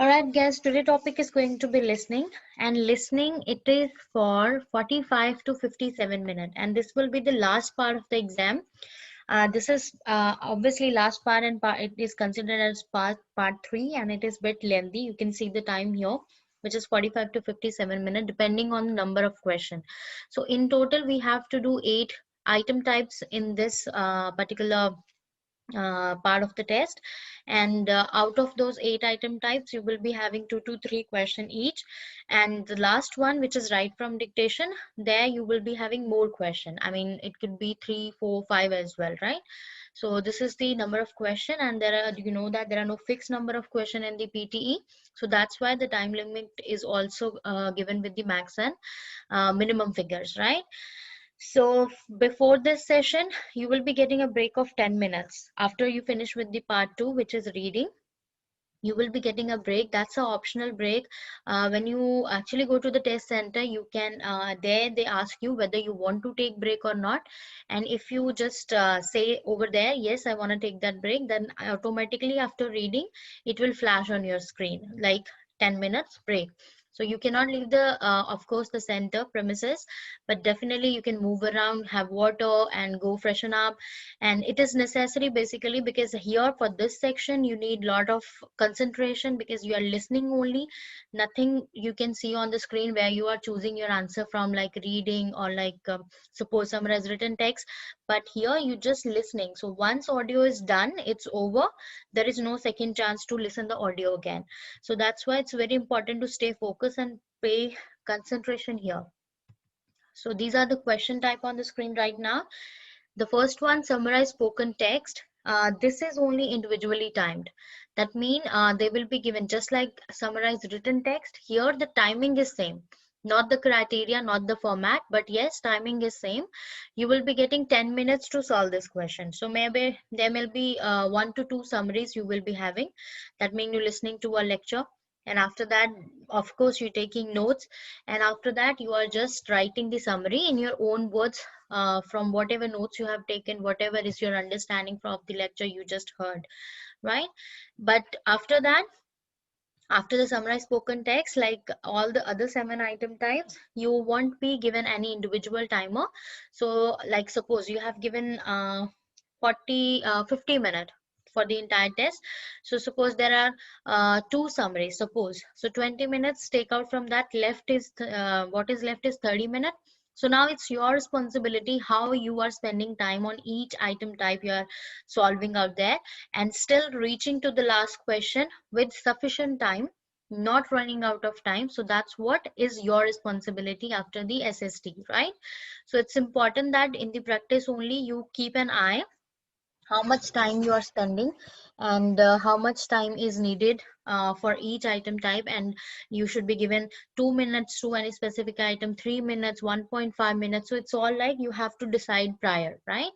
Alright guys, today topic is going to be listening, and listening it is for 45 to 57 minutes, and this will be the last part of the exam. This is obviously last part, and it is considered as part 3, and it is bit lengthy. You can see the time here, which is 45 to 57 minutes depending on the number of question. So in total we have to do 8 item types in this particular part of the test, and out of those 8 item types you will be having 2 to 3 question each, and the last one, which is right from dictation, there you will be having more question. I mean, it could be 3, 4, 5 as well, right? So this is the number of question, and there are, you know, that there are no fixed number of question in the PTE. So that's why the time limit is also given with the max and minimum figures, right? So before this session, you will be getting a break of 10 minutes. After you finish with the part 2, which is reading, you will be getting a break. That's an optional break. When you actually go to the test center, you can, there they ask you whether you want to take break or not. And if you just say over there, yes, I want to take that break, then automatically after reading, it will flash on your screen like 10 minutes break. So you cannot leave the, of course, the center premises, but definitely you can move around, have water, and go freshen up. And it is necessary basically because here for this section you need lot of concentration, because you are listening only. Nothing you can see on the screen where you are choosing your answer from, like reading or like suppose someone has written text, but here you just listening. So once audio is done, it's over. There is no second chance to listen the audio again. So that's why it's very important to stay focused and pay concentration here. So these are the question type on the screen right now. The first one, summarize spoken text. This is only individually timed. That means they will be given just like summarize written text. Here the timing is same, not the criteria, not the format, but yes, timing is same. You will be getting 10 minutes to solve this question. So maybe there will be 1 to 2 summaries you will be having. That means you're listening to a lecture, and after that, of course, you're taking notes, and after that you are just writing the summary in your own words, from whatever notes you have taken, whatever is your understanding from the lecture you just heard, right? But after that, after the summarized spoken text, like all the other 7 item types, you won't be given any individual timer. So like suppose you have given 50 minutes for the entire test. So suppose there are 2 summaries, suppose. So 20 minutes take out from that, left is what is left is 30 minutes. So now it's your responsibility how you are spending time on each item type you are solving out there, and still reaching to the last question with sufficient time, not running out of time. So that's what is your responsibility after the SST, right? So it's important that in the practice only you keep an eye how much time you are spending, and how much time is needed for each item type. And you should be given 2 minutes to any specific item, 3 minutes, 1.5 minutes. So it's all like you have to decide prior, right?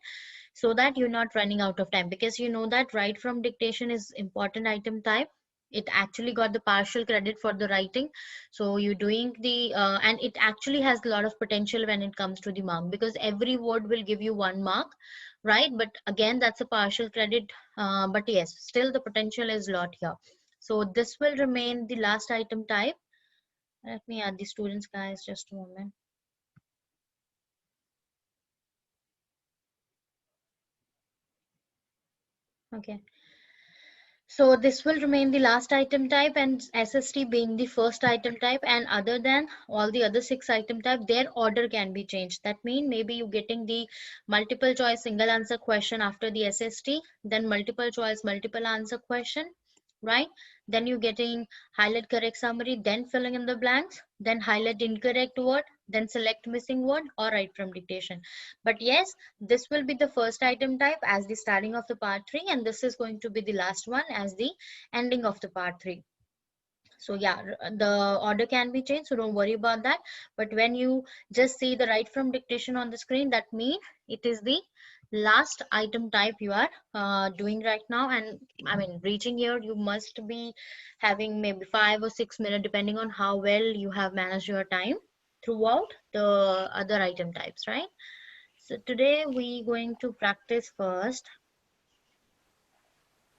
So that you're not running out of time, because you know that right from dictation is important item type. It actually got the partial credit for the writing. So you're doing the and it actually has a lot of potential when it comes to the mark, because every word will give you 1 mark, right? But again, that's a partial credit, but yes, still the potential is a lot here. So this will remain the last item type. Let me add the students, guys, just a moment. Okay. So this will remain the last item type, and SST being the first item type. And other than all the other 6 item type, their order can be changed. That means maybe you're getting the multiple choice single answer question after the SST, then multiple choice multiple answer question, right? Then you're getting highlight correct summary, then filling in the blanks, then highlight incorrect word, then select missing word, or write from dictation. But yes, this will be the first item type as the starting of the part 3, and this is going to be the last one as the ending of the part 3. So yeah, the order can be changed, so don't worry about that. But when you just see the write from dictation on the screen, that means it is the last item type you are doing right now. And I mean, reaching here, you must be having maybe 5 or 6 minutes depending on how well you have managed your time throughout the other item types, right? So today we going to practice first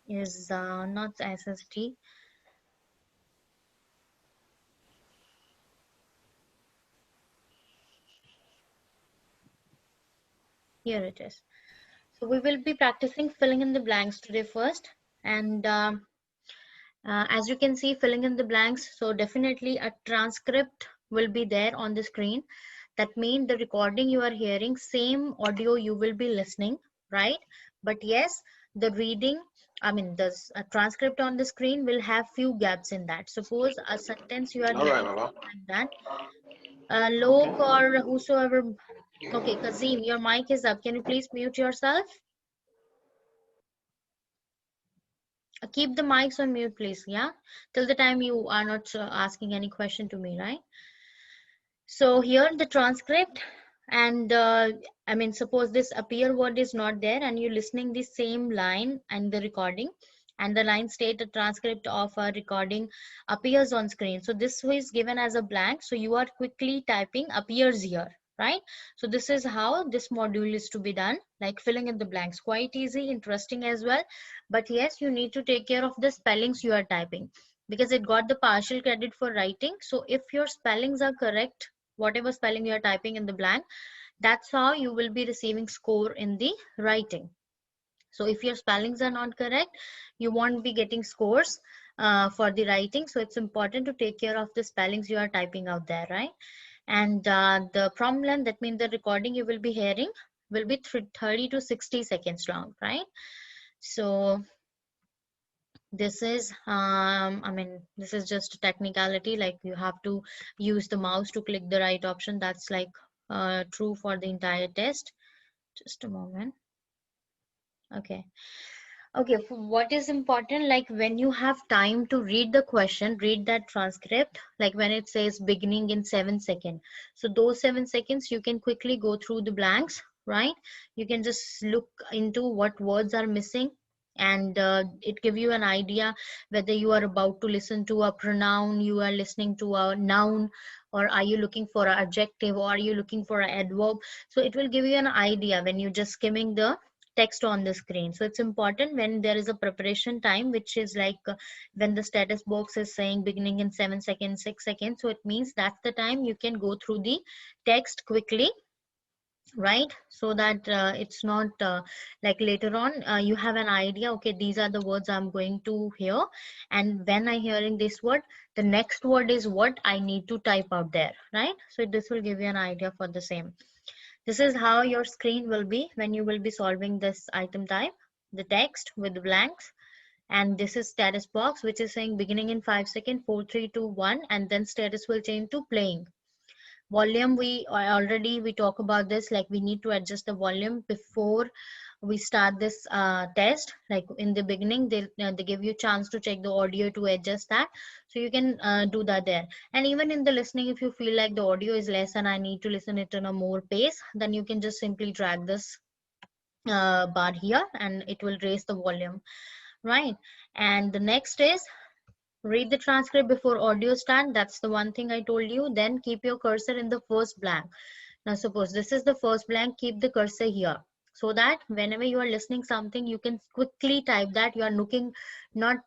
is not SST. Here it is. So we will be practicing filling in the blanks today first. And as you can see, filling in the blanks, so definitely a transcript will be there on the screen. That means the recording you are hearing, same audio you will be listening, right? But yes, the reading, I mean, the transcript on the screen will have few gaps in that. Suppose a sentence you are All right, hearing Baba. like that. Lok Okay. or whosoever. Okay, Kazim, your mic is up. Can you please mute yourself? Keep the mics on mute, please. Yeah, till the time you are not asking any question to me, right? So here the transcript, and I mean, suppose this appear word is not there and you're listening the same line and the recording, and the line state a transcript of a recording appears on screen. So this is given as a blank, so you are quickly typing appears here, right? So this is how this module is to be done, like filling in the blanks. Quite easy, interesting as well. But yes, you need to take care of the spellings you are typing, because it got the partial credit for writing. So if your spellings are correct, whatever spelling you are typing in the blank, that's how you will be receiving score in the writing. So if your spellings are not correct, you won't be getting scores for the writing. So it's important to take care of the spellings you are typing out there, right? And the prompt length, that means the recording you will be hearing will be 30 to 60 seconds long, right? So this is I mean, this is just a technicality, like you have to use the mouse to click the right option. That's like true for the entire test. Just a moment. Okay. Okay, for what is important, like when you have time to read the question, read that transcript, like when it says beginning in 7 seconds. So those 7 seconds, you can quickly go through the blanks, right? You can just look into what words are missing, and it give you an idea whether you are about to listen to a pronoun, you are listening to a noun, or are you looking for an adjective, or are you looking for an adverb. So it will give you an idea when you're just skimming the text on the screen. So it's important when there is a preparation time, which is like when the status box is saying beginning in 7 seconds, 6 seconds. So it means that's the time you can go through the text quickly, right? So that it's not like later on you have an idea, okay, these are the words I'm going to hear, and when I hearing this word, the next word is what I need to type out there, right? So this will give you an idea for the same. This is how your screen will be when you will be solving this item type, the text with the blanks. And this is status box, which is saying beginning in 5 seconds, 4, 3, 2, 1, and then status will change to playing. Volume, we talk about this, like we need to adjust the volume before we start this test. Like in the beginning, they give you a chance to check the audio to adjust that, so you can do that there. And even in the listening, if you feel like the audio is less and I need to listen it in a more pace, then you can just simply drag this bar here and it will raise the volume, right? And the next is read the transcript before audio start. That's the one thing I told you. Then keep your cursor in the first blank. Now suppose this is the first blank, keep the cursor here, so that whenever you are listening something, you can quickly type that. You are looking, not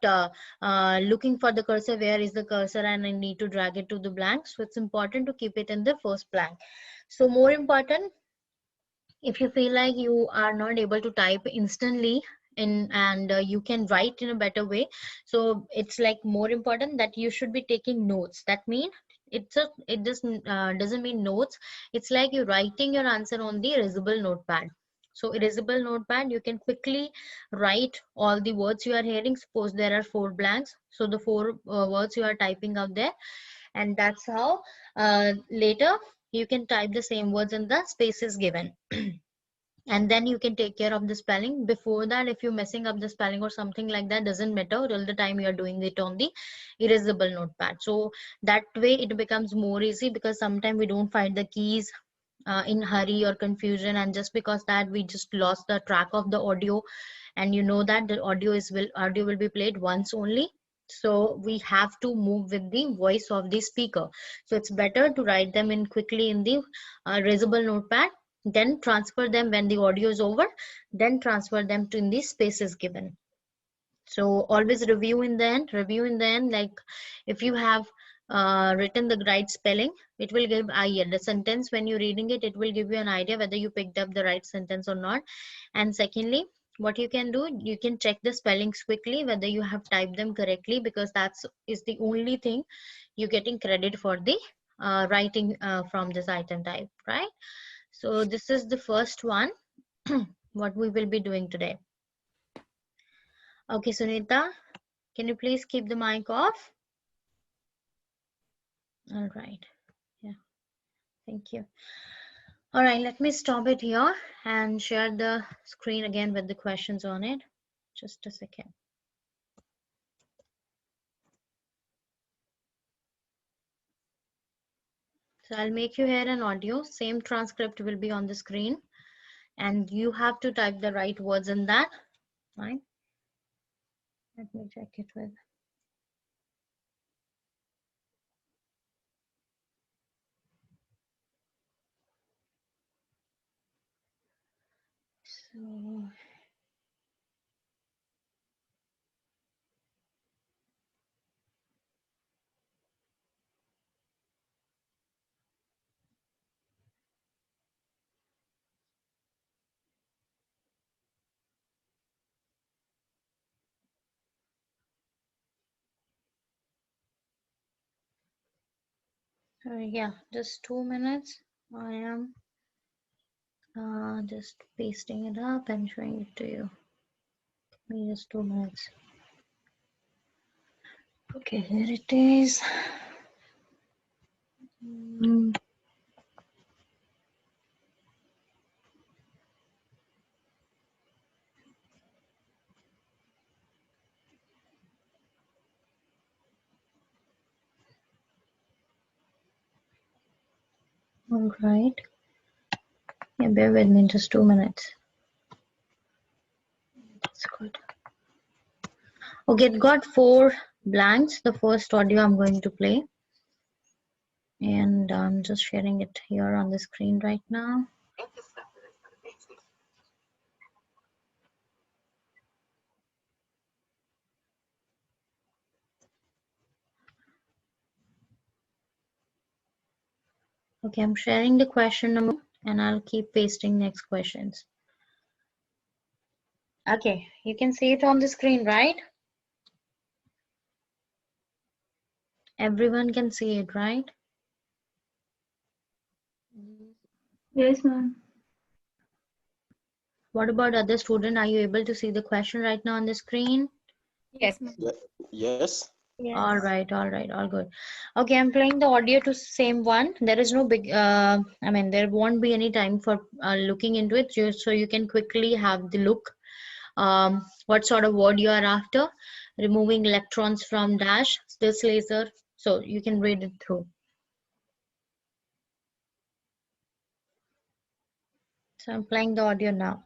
looking for the cursor, where is the cursor, and I need to drag it to the blank. So it's important to keep it in the first blank. So more important, if you feel like you are not able to type instantly in, and you can write in a better way, so it's like more important that you should be taking notes. That means it doesn't mean notes. It's like you're writing your answer on the erasable notepad. So erasable notepad, you can quickly write all the words you are hearing. Suppose there are 4 blanks, so the 4 words you are typing out there, and that's how later you can type the same words in the spaces given. And then you can take care of the spelling. Before that, if you're messing up the spelling or something like that, doesn't matter, all the time you're doing it on the erasable notepad. So that way it becomes more easy, because sometimes we don't find the keys in hurry or confusion, and just because that we just lost the track of the audio. And you know that the audio will be played once only, so we have to move with the voice of the speaker. So it's better to write them in quickly in the erasable notepad, then transfer them when the audio is over, then transfer them to in the spaces given. So always review in the end, like if you have written the right spelling, it will give the sentence. When you're reading it, it will give you an idea whether you picked up the right sentence or not. And secondly, what you can do, you can check the spellings quickly whether you have typed them correctly, because that's is the only thing you're getting credit for the writing from this item type, right? So this is the first one what we will be doing today. Okay, Sunita, can you please keep the mic off? All right. Yeah, thank you. All right, let me stop it here and share the screen again with the questions on it. Just a second. So I'll make you hear an audio. Same transcript will be on the screen, and you have to type the right words in that. Right? Let me check it with. So. Yeah, just 2 minutes. I am just pasting it up and showing it to you. Give me just 2 minutes. Okay, here it is. All right. Yeah, bear with me just 2 minutes. That's good. Okay, it got 4 blanks. The first audio I'm going to play. And I'm just sharing it here on the screen right now. Okay, I'm sharing the question number and I'll keep pasting next questions. Okay, you can see it on the screen, right? Everyone can see it, right? Yes, ma'am. What about other student? Are you able to see the question right now on the screen? Yes, ma'am. Yes. Yes. All right, all good. Okay, I'm playing the audio to same one. There is no big, I mean, there won't be any time for looking into it, so you can quickly have the look. What sort of word you are after, removing electrons from dash, this laser, so you can read it through. So I'm playing the audio now.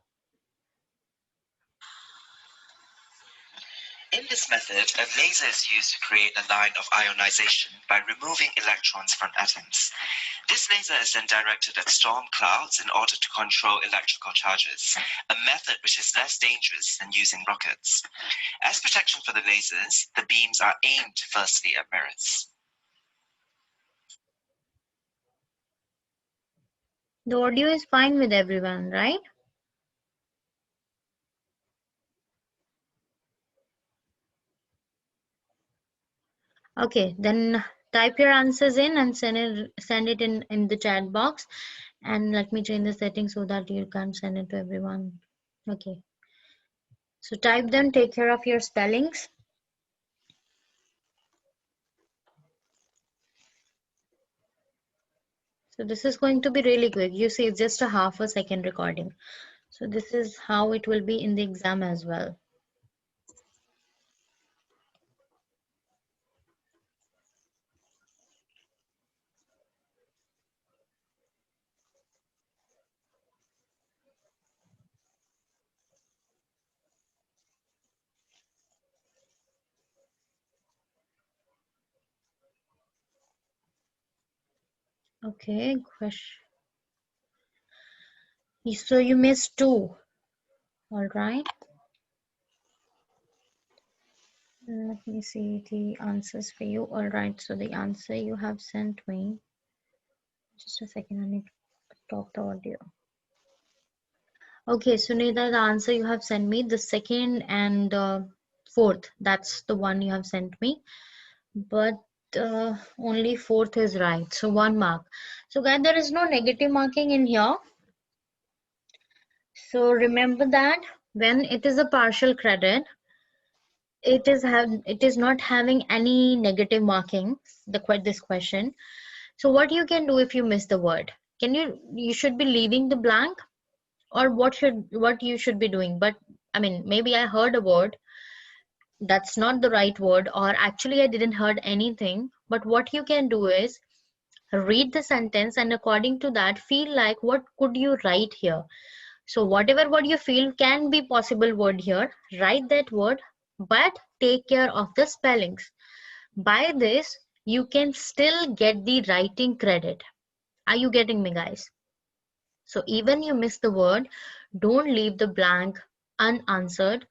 In this method, a laser is used to create a line of ionization by removing electrons from atoms. This laser is then directed at storm clouds in order to control electrical charges, a method which is less dangerous than using rockets. As protection for the lasers, the beams are aimed firstly at mirrors. The audio is fine with everyone, right? Okay, then type your answers in and send it in the chat box, and let me change the settings so that you can send it to everyone. Okay, so type them, take care of your spellings. So this is going to be really quick. You see, it's just a half a second recording. So this is how it will be in the exam as well. Okay, question. So you missed 2. All right. Let me see the answers for you. All right, so the answer you have sent me. Just a second, I need to stop the audio. Okay, Sunita, the answer you have sent me, the second and fourth, that's the one you have sent me. But only fourth is right, so 1 mark. So guys, there is no negative marking in here. So remember that when it is a partial credit, it is not having any negative marking, this question. So what you can do if you miss the word, you should be leaving the blank, or what you should be doing. But I mean, maybe I heard a word that's not the right word, or actually I didn't heard anything. But what you can do is read the sentence, and according to that, feel like what could you write here. So whatever word you feel can be possible word here, write that word, but take care of the spellings. By this, you can still get the writing credit. Are you getting me, guys? So even you miss the word, don't leave the blank unanswered.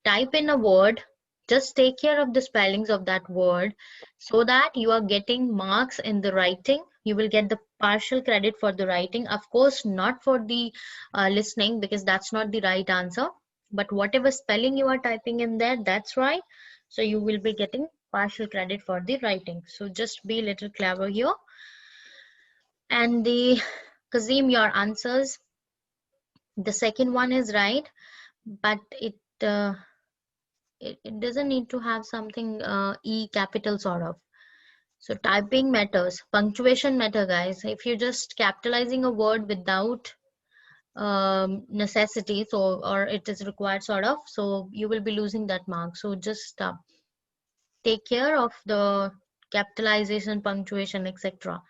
Type in a word, just take care of the spellings of that word, so that you are getting marks in the writing. You will get the partial credit for the writing, of course not for the listening, because that's not the right answer. But whatever spelling you are typing in there, that's right. So you will be getting partial credit for the writing. So just be a little clever here. And the Kazim, your answers, the second one is right, but it doesn't need to have something E capital sort of. So typing matters, punctuation matter, guys. If you're just capitalizing a word without necessity, so or it is required sort of, so you will be losing that mark. So just take care of the capitalization, punctuation, etc.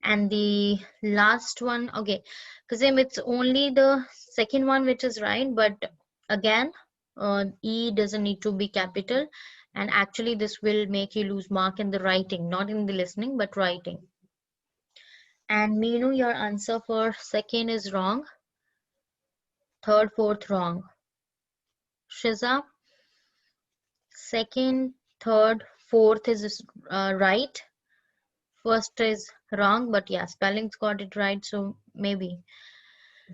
And the last one, okay, because it's only the second one which is right, but again, E doesn't need to be capital, and actually this will make you lose mark in the writing, not in the listening, but writing. And Meenu, your answer for second is wrong, third, fourth wrong. Shiza, second, third, fourth is right. First is wrong, but yeah, spelling's got it right, so maybe.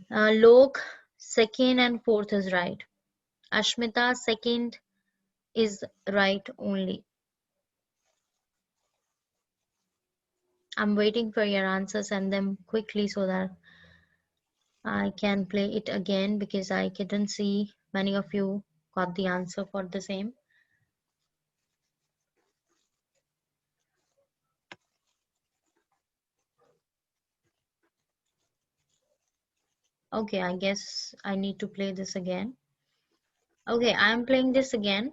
Lok, second and fourth is right. Ashmita, second is right only. I'm waiting for your answers, and them quickly so that I can play it again, because I couldn't see many of you got the answer for the same. Okay, I guess I need to play this again. Okay, I'm playing this again.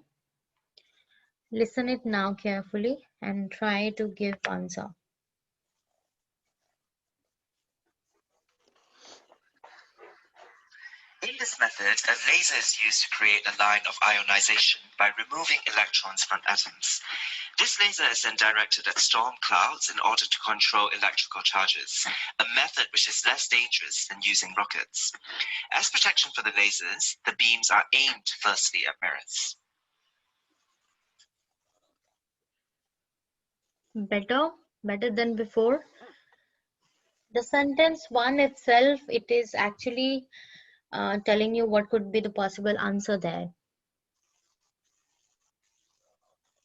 Listen it now carefully and try to give answer. In this method, a laser is used to create a line of ionization by removing electrons from atoms. This laser is then directed at storm clouds in order to control electrical charges, a method which is less dangerous than using rockets. As protection for the lasers, the beams are aimed firstly at mirrors. Better than before. The sentence one itself, it is actually telling you what could be the possible answer there.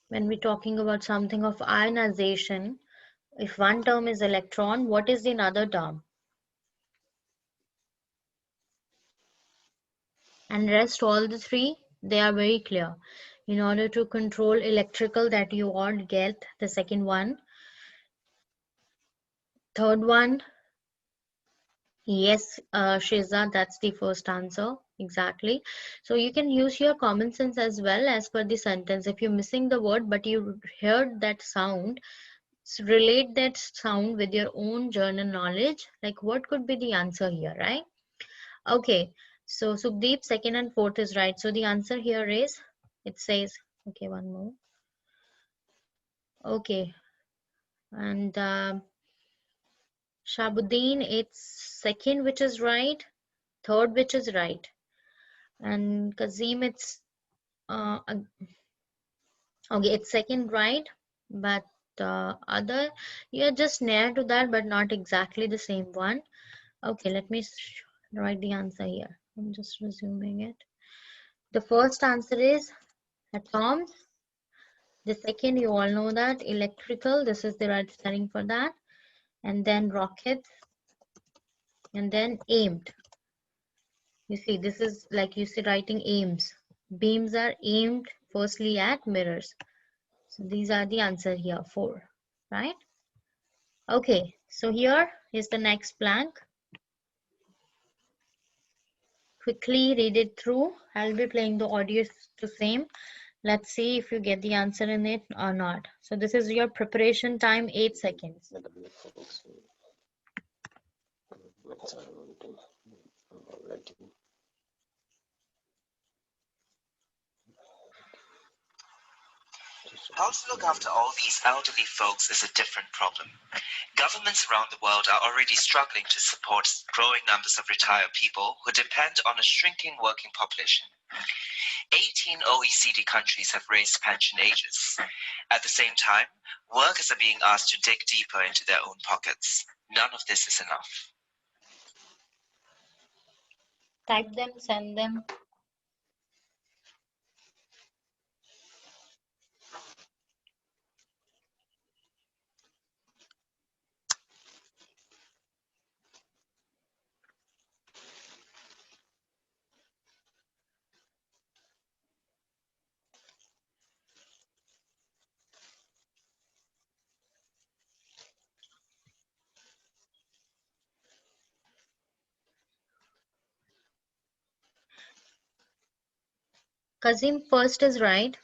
When we're talking about something of ionization, if one term is electron, what is the another term? And rest all the three, they are very clear. In order to control electrical, that you all get the second one. Third one, yes, Shiza, that's the first answer. Exactly. So you can use your common sense as well as per the sentence. If you're missing the word, but you heard that sound, relate that sound with your own journal knowledge. Like what could be the answer here, right? Okay. So Sukhdeep, second and fourth is right. So the answer here is, it says, okay, one more. Okay. And Shabuddin, it's second which is right, third which is right. And Kazim, it's Okay, it's second right, but other, you're just near to that, but not exactly the same one. Okay, let me write the answer here. I'm just resuming it. The first answer is atoms. The second, you all know that, electrical. This is the right spelling for that. And then rockets. And then aimed. You see, this is like you see writing aims. Beams are aimed firstly at mirrors. So these are the answer here, 4, right? Okay, so here is the next blank. Quickly read it through. I'll be playing the audio the same. Let's see if you get the answer in it or not. So this is your preparation time, 8 seconds. How to look after all these elderly folks is a different problem. Governments around the world are already struggling to support growing numbers of retired people who depend on a shrinking working population. 18 OECD countries have raised pension ages. At the same time, workers are being asked to dig deeper into their own pockets. None of this is enough. Type them, send them. Kazim, first is right.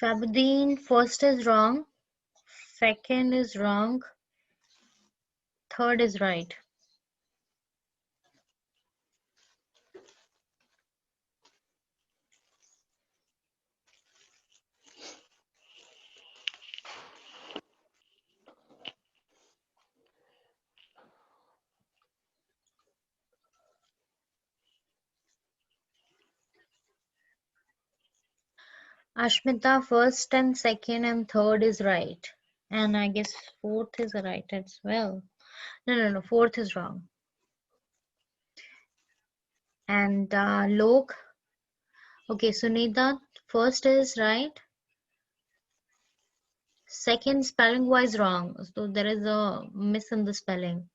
Shabuddin, first is wrong. Second is wrong. Third is right. Ashmita, first and second and third is right. And I guess fourth is right as well. No, fourth is wrong. And Lok, okay, Sunita, first is right. Second spelling wise wrong. So there is a miss in the spelling.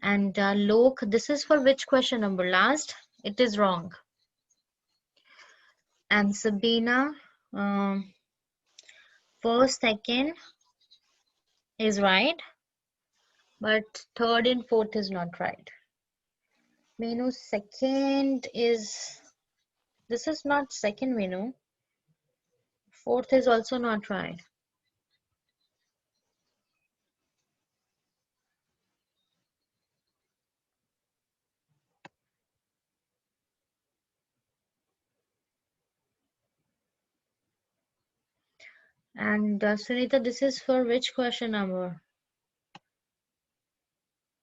And Lok, this is for which question number? Last? It is wrong. And Sabina, first, second is right. But third and fourth is not right. Menu second is, this is not second menu. Fourth is also not right. And Sunita, this is for which question number?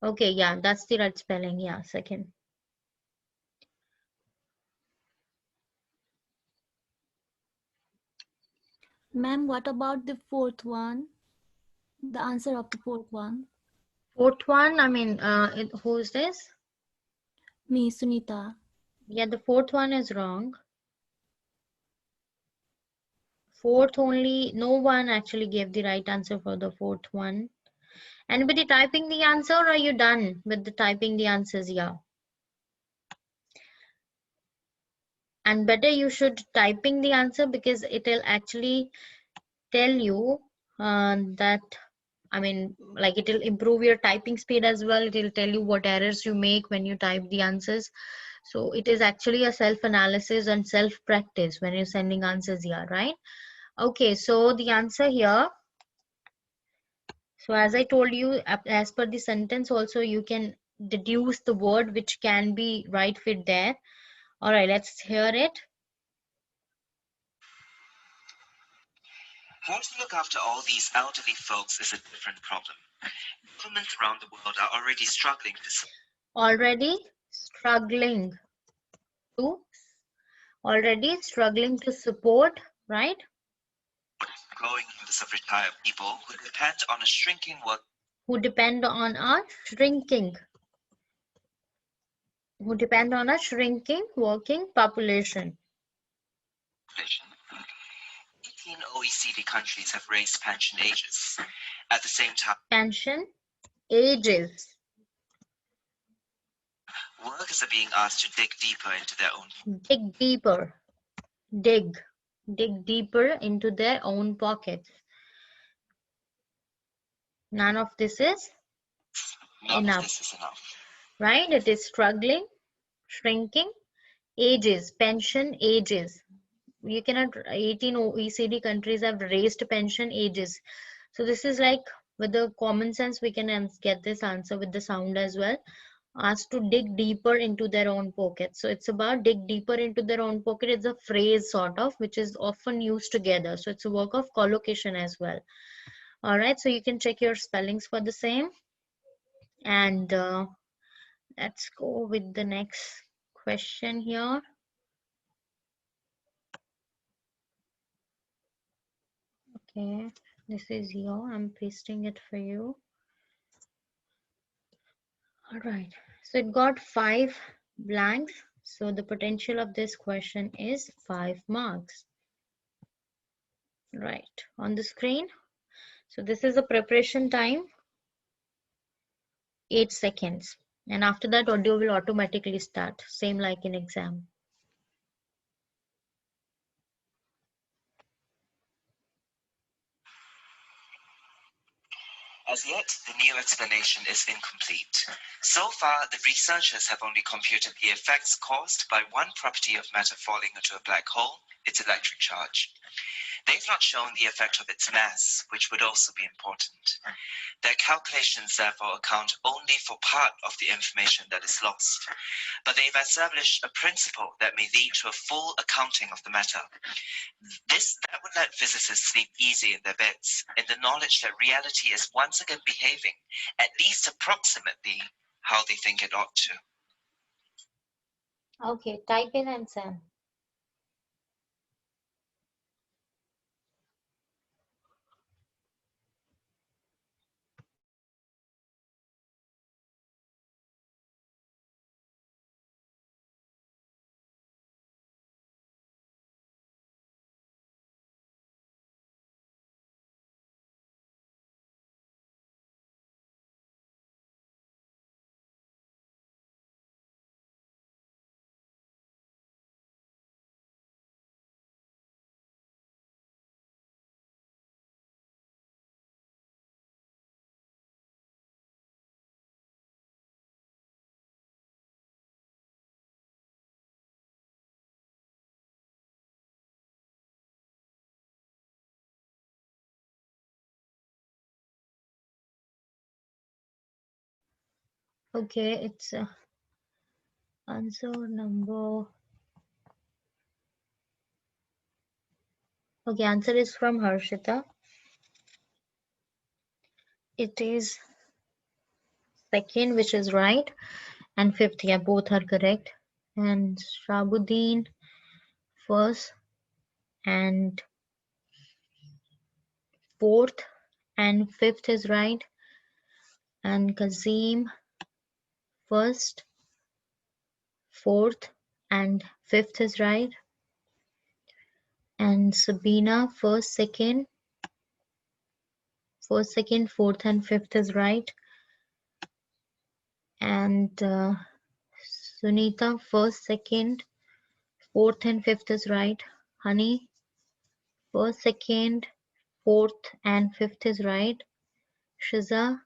Okay, yeah, that's the right spelling. Yeah, second. Ma'am, what about the fourth one? The answer of the fourth one? Fourth one, I mean, who's this? Me, Sunita. Yeah, the fourth one is wrong. Fourth only, no one actually gave the right answer for the fourth one. Anybody typing the answer, or are you done with the typing the answers? Yeah. And better you should typing the answer, because it will actually tell you that, I mean, like it will improve your typing speed as well. It will tell you what errors you make when you type the answers. So it is actually a self-analysis and self-practice when you're sending answers here, right? Okay, so the answer here So as I told you, as per the sentence also, you can deduce the word which can be right fit there. All right, let's hear it. How to look after all these elderly folks is a different problem. Governments around the world are already struggling to support, right? growing numbers of retired people who depend on a shrinking work Who depend on a shrinking working population. population. 18 OECD countries have raised pension ages. At the same time, Pension ages. workers are being asked to dig deeper into their own. Dig deeper into their own pockets. None of this is enough. This is enough. Right? It is struggling, shrinking, ages, pension ages. You cannot, 18 OECD countries have raised pension ages. So this is like, with the common sense, we can get this answer with the sound as well. Asked to dig deeper into their own pocket. So it's about dig deeper into their own pocket. It's a phrase sort of, which is often used together. So it's a work of collocation as well. All right, so you can check your spellings for the same. And let's go with the next question here. Okay, this is here. I'm pasting it for you. All right, so it got 5 blanks. So the potential of this question is 5 marks. Right, on the screen. So this is a preparation time, 8 seconds. And after that, audio will automatically start, same like in exam. As yet, the new explanation is incomplete. So far, the researchers have only computed the effects caused by one property of matter falling into a black hole, its electric charge. They've not shown the effect of its mass, which would also be important. Their calculations therefore account only for part of the information that is lost, but they've established a principle that may lead to a full accounting of the matter. That would let physicists sleep easy in their beds, in the knowledge that reality is once again behaving, at least approximately, how they think it ought to. Okay, type in answer. Okay, it's answer number. Okay, answer is from Harshita. It is second, which is right, and fifth, yeah, both are correct. And Shabuddin first, and fourth and fifth is right. And Kazim first, fourth, and fifth is right. And Sabina first, second, fourth, and fifth is right. And Sunita first, second, fourth, and fifth is right. Honey first, second, fourth, and fifth is right. Shiza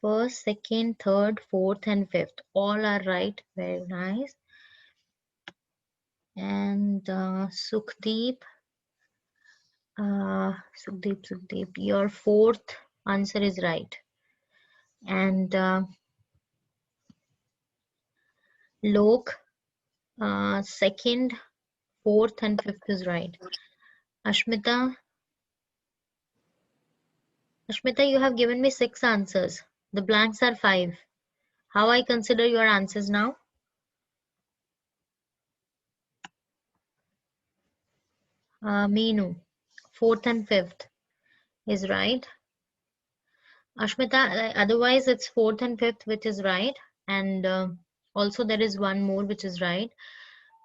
first, second, third, fourth, and fifth. All are right. Very nice. And Sukhdeep, your fourth, Answer is right. And Lok, second, fourth, and fifth is right. Ashmita, you have given me 6 answers. The blanks are 5. How I consider your answers now? Meenu, fourth and fifth is right. Ashmita, otherwise it's fourth and fifth which is right, and also there is one more which is right,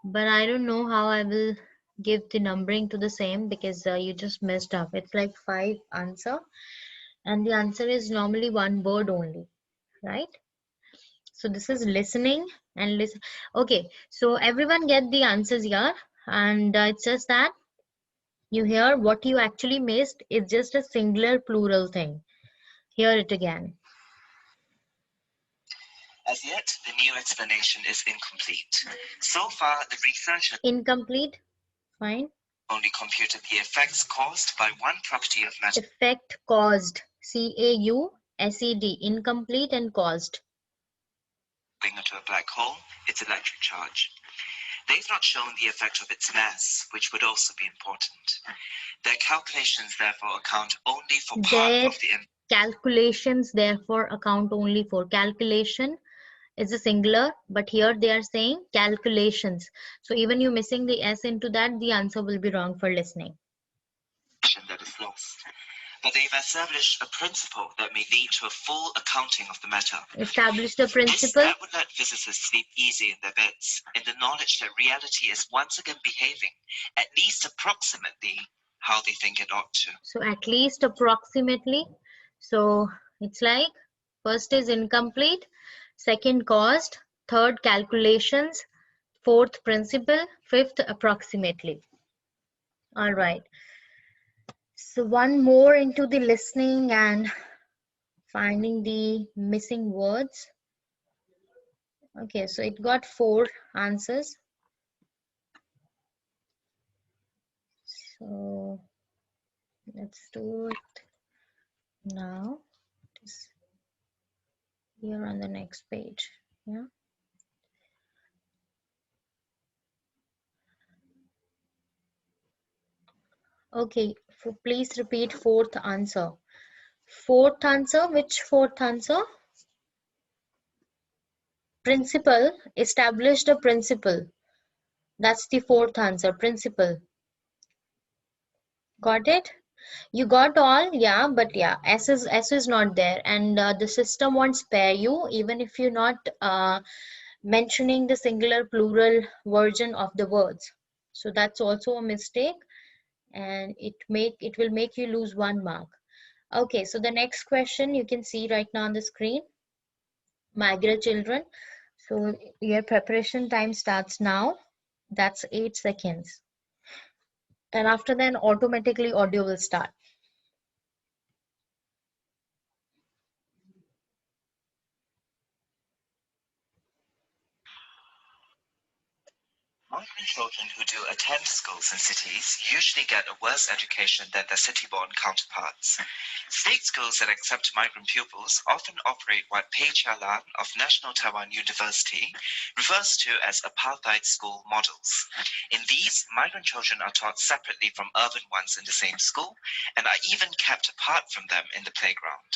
but I don't know how I will give the numbering to the same because you just messed up. It's like 5 answer, and the answer is normally one word only, right? So this is listening and listen. Okay, so everyone get the answers here, and it's just that you hear what you actually missed is just a singular plural thing. Hear it again. As yet, the new explanation is incomplete. So far, the research Incomplete. Fine. only computed the effects caused by one property of matter Effect caused. C-A-U-S-E-D. Incomplete and caused. going into a black hole, its electric charge. They've not shown the effect of its mass, which would also be important. Their calculations therefore account only for part Their of the calculations therefore account only for. Calculation is a singular, but here they are saying calculations. So even you missing the S into that, the answer will be wrong for listening. that is lost. But they've established a principle that may lead to a full accounting of the matter. Established a principle. That would let physicists sleep easy in their beds, in the knowledge that reality is once again behaving, at least approximately, how they think it ought to. So at least approximately. So it's like first is incomplete, second caused, third calculations, fourth principle, fifth approximately. All right. So one more into the listening and finding the missing words. Okay, so it got 4 answers. So let's do it now. Just here on the next page. Yeah. Okay, please repeat 4th answer. 4th answer, which 4th answer? Principle, established a principle. That's the 4th answer, principle. Got it? You got all, yeah, but yeah, S is not there, and the system won't spare you even if you're not mentioning the singular plural version of the words. So that's also a mistake, and it will make you lose 1 mark. Okay, so the next question you can see right now on the screen. My dear children, so your preparation time starts now. That's 8 seconds. And after then automatically audio will start. Migrant children who do attend schools in cities usually get a worse education than their city-born counterparts. State schools that accept migrant pupils often operate what Pei Chia-lan of National Taiwan University refers to as apartheid school models. In these, migrant children are taught separately from urban ones in the same school and are even kept apart from them in the playground.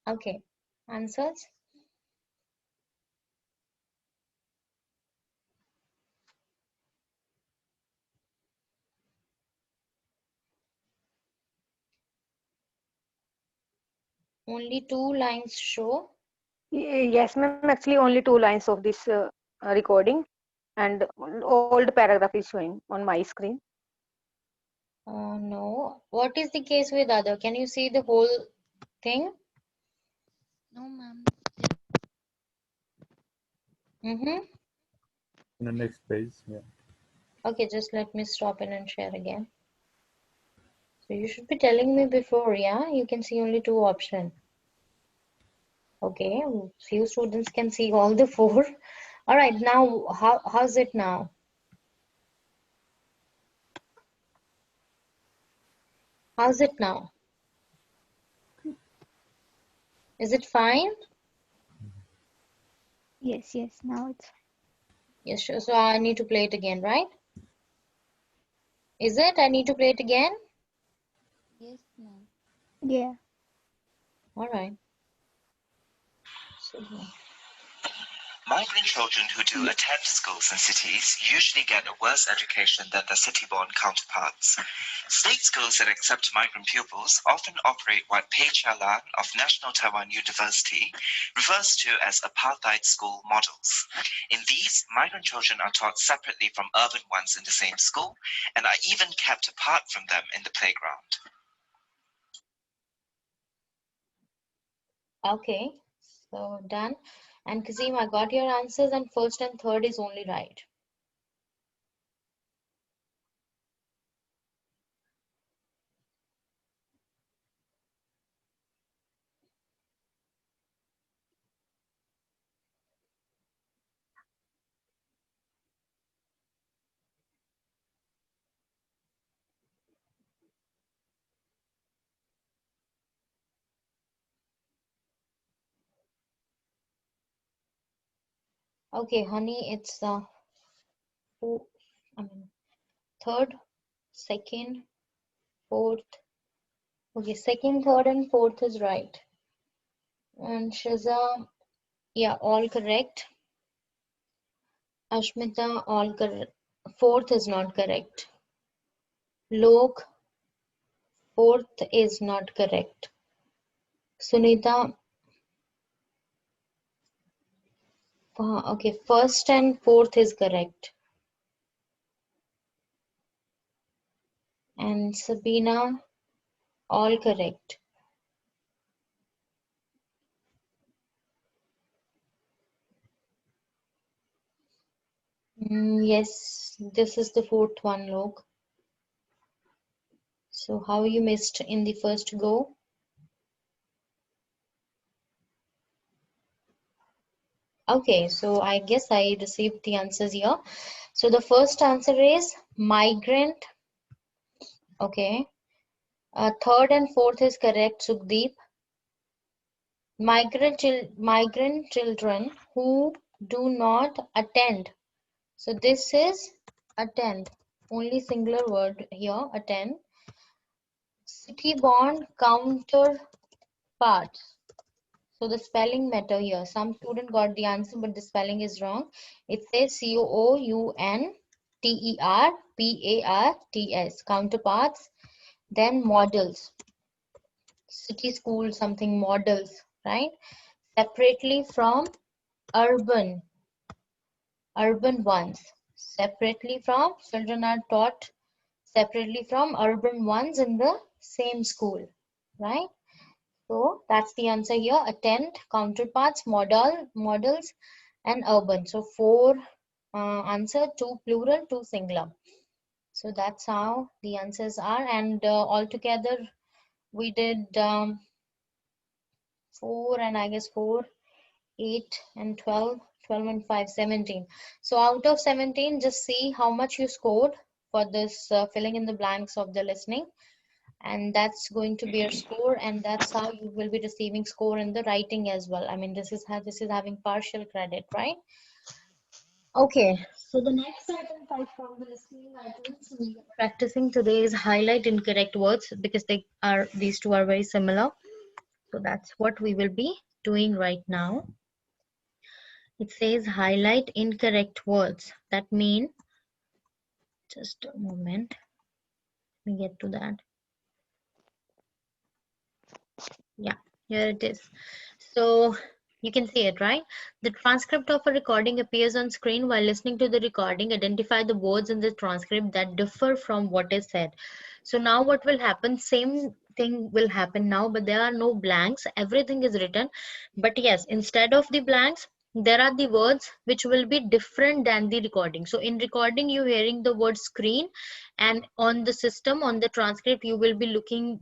Okay, answers? Only 2 lines show. Yes, ma'am. Actually, only 2 lines of this recording, and old paragraph is showing on my screen. No. What is the case with other? Can you see the whole thing? No, ma'am. Mm-hmm. On the next page, yeah. Okay, just let me stop in and share again. So you should be telling me before, yeah? You can see only 2 options. Okay, few students can see all the 4. All right, now how's it now? How's it now? Is it fine? Yes, now it's Yes, sure. So I need to play it again, right? Is it? I need to play it again? Yes, ma'am. yeah. All right. So, Migrant children who do attend schools in cities usually get a worse education than their city-born counterparts. State schools that accept migrant pupils often operate what Pei Chia-lan of National Taiwan University refers to as apartheid school models. In these, migrant children are taught separately from urban ones in the same school and are even kept apart from them in the playground. okay. So done. And Kazim, I got your answers, and first and third is only right. Okay, honey, it's third, second, fourth. Okay, second, third, and fourth is right. And Shiza, yeah, all correct. Ashmita, all correct. Fourth is not correct. Lok, fourth is not correct. Sunita, okay, first and fourth is correct. And Sabina, all correct. Yes, this is the fourth one, Lok. So how you missed in the first go? Okay, so I guess I received the answers here. So the first answer is migrant. Okay. Third and fourth is correct, Sukhdeep. Migrant children who do not attend. So this is attend. Only singular word here, attend. City-born counterparts. So the spelling matter here. Some student got the answer, but the spelling is wrong. It says counterparts. Counterparts. Then models. City, school, something models, right? Separately from urban ones. Separately from, children are taught separately from urban ones in the same school, right? So that's the answer here. Attend, counterparts, models, and urban. So four answer, two plural, two singular. So that's how the answers are. And altogether we did 4 and I guess 4, 8 and 12, 12 and 5, 17. So out of 17, just see how much you scored for this filling in the blanks of the listening. And that's going to be your score, and that's how you will be receiving score in the writing as well. I mean, this is having partial credit, right? Okay, so the next item type from the listening items we are practicing today is highlight incorrect words, because these two are very similar. So that's what we will be doing right now. It says highlight incorrect words. That means, just a moment, let me get to that. Yeah, here it is. So you can see it, right? The transcript of a recording appears on screen. While listening to the recording, identify the words in the transcript that differ from what is said. So now what will happen? Same thing will happen now, but there are no blanks. Everything is written. But yes, instead of the blanks, there are the words which will be different than the recording. So in recording, you're hearing the word screen, and on the system, on the transcript, you will be reading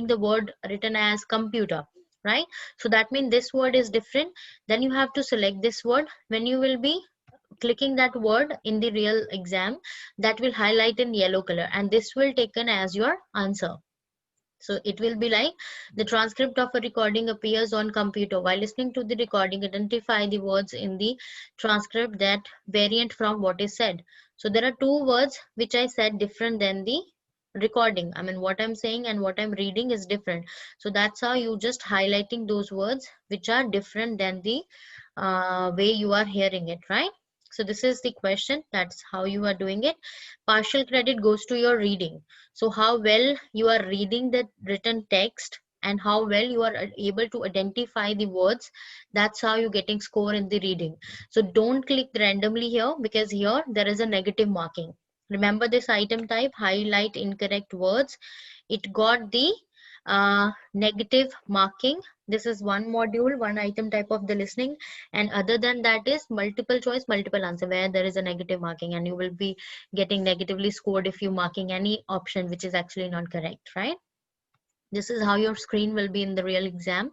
the word written as computer, right? So that means this word is different. Then you have to select this word. When you will be clicking that word in the real exam, that will highlight in yellow color, and this will taken as your answer. So it will be like the transcript of a recording appears on computer. While listening to the recording, identify the words in the transcript that variant from what is said. So there are two words which I said different than the recording. I mean, what I'm saying and what I'm reading is different. So that's how you just highlighting those words which are different than the way you are hearing it, right? So this is the question. That's how you are doing it. Partial credit goes to your reading. So how well you are reading the written text and how well you are able to identify the words, that's how you're getting score in the reading. So don't click randomly here, because here there is a negative marking. Remember this item type, highlight incorrect words. It got the negative marking. This is one module, one item type of the listening, and other than that is multiple choice, multiple answer, where there is a negative marking, and you will be getting negatively scored if you marking any option which is actually not correct, right? This is how your screen will be in the real exam.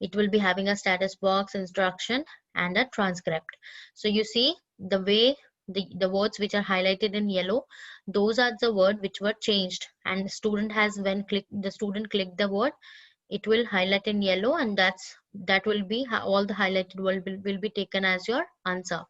It will be having a status box, instruction, and a transcript. So you see the way the words which are highlighted in yellow, those are the word which were changed, and the student has, when the student click the word, it will highlight in yellow, and that will be all the highlighted word will be taken as your answer.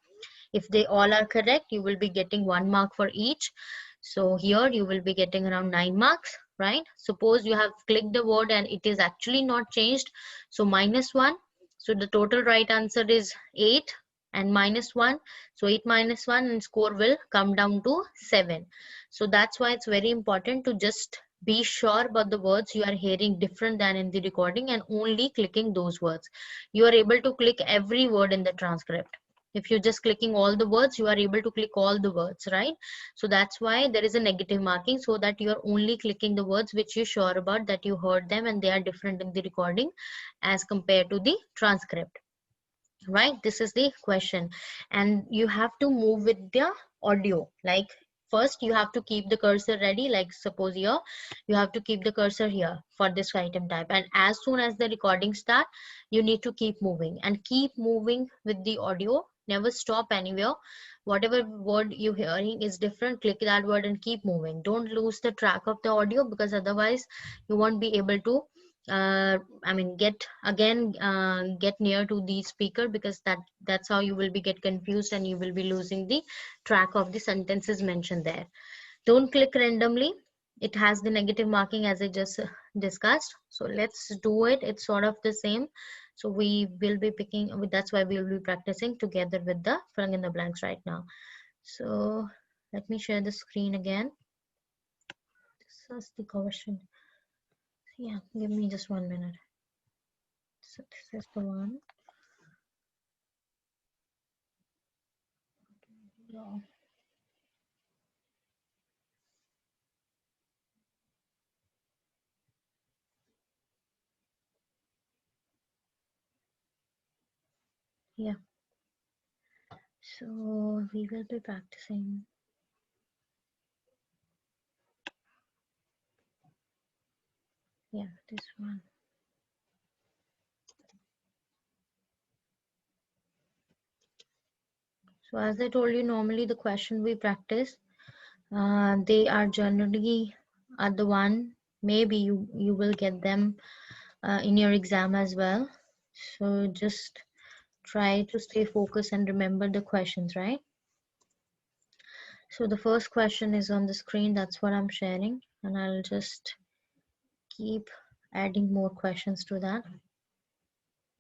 If they all are correct, you will be getting 1 mark for each. So here you will be getting around 9 marks, right? Suppose you have clicked the word and it is actually not changed, so -1. So the total right answer is 8 and -1. So 8 minus 1, and score will come down to 7. So that's why it's very important to just be sure about the words you are hearing different than in the recording, and only clicking those words. You are able to click every word in the transcript. If you're just clicking all the words, you are able to click all the words, right? So that's why there is a negative marking, so that you are only clicking the words which you're sure about, that you heard them and they are different in the recording as compared to the transcript, right? This is the question. And you have to move with the audio. Like, first you have to keep the cursor ready. Like suppose here, you have to keep the cursor here for this item type, and as soon as the recording start, you need to keep moving, and keep moving with the audio. Never stop anywhere. Whatever word you hearing is different, click that word and keep moving. Don't lose the track of the audio, because otherwise you won't be able to I mean get near to the speaker, because that's how you will be get confused, and you will be losing the track of the sentences mentioned there. Don't click randomly. It has the negative marking, as I just discussed. So let's do it. It's sort of the same. So we will be picking, that's why we will be practicing together with the filling in the blanks right now. So let me share the screen again. This is the question. Yeah, give me just 1 minute. So this is the one. Yeah. Yeah. So we will be practicing. Yeah, this one. So as I told you, normally the question we practice, they are generally the one, maybe you will get them in your exam as well. So just try to stay focused and remember the questions, right? So the first question is on the screen. That's what I'm sharing, and I'll just keep adding more questions to that.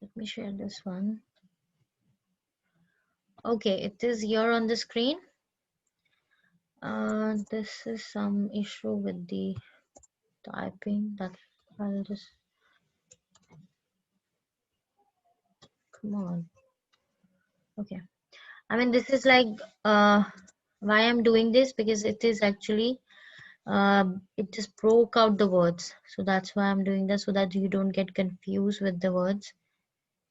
Let me share this one. Okay, it is here on the screen. This is some issue with the typing, that I'll just, come on. Okay, I mean, this is like why I'm doing this, because it is actually it just broke out the words, so that's why I'm doing this, so that you don't get confused with the words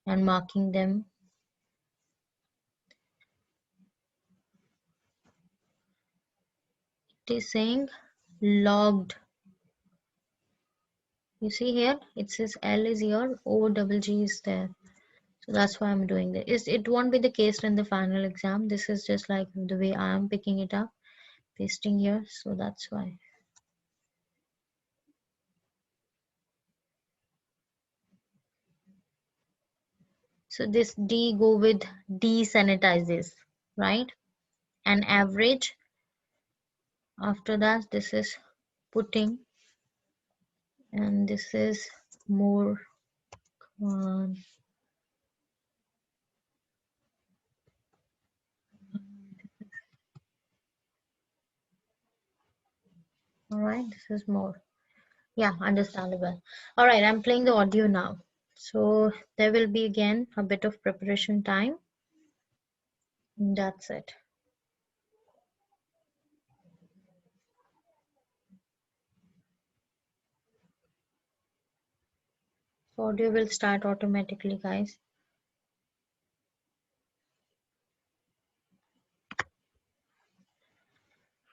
and marking them. It is saying logged. You see here, it says L is here, O double G is there. So that's why I'm doing this. It won't be the case in the final exam. This is just like the way I'm picking it up, pasting here. So that's why. So this D go with desanitizes, right? And average. After that, this is putting, and this is more. All right, this is more. Yeah, understandable. All right, I'm playing the audio now. So there will be again a bit of preparation time. That's it. So audio will start automatically, guys.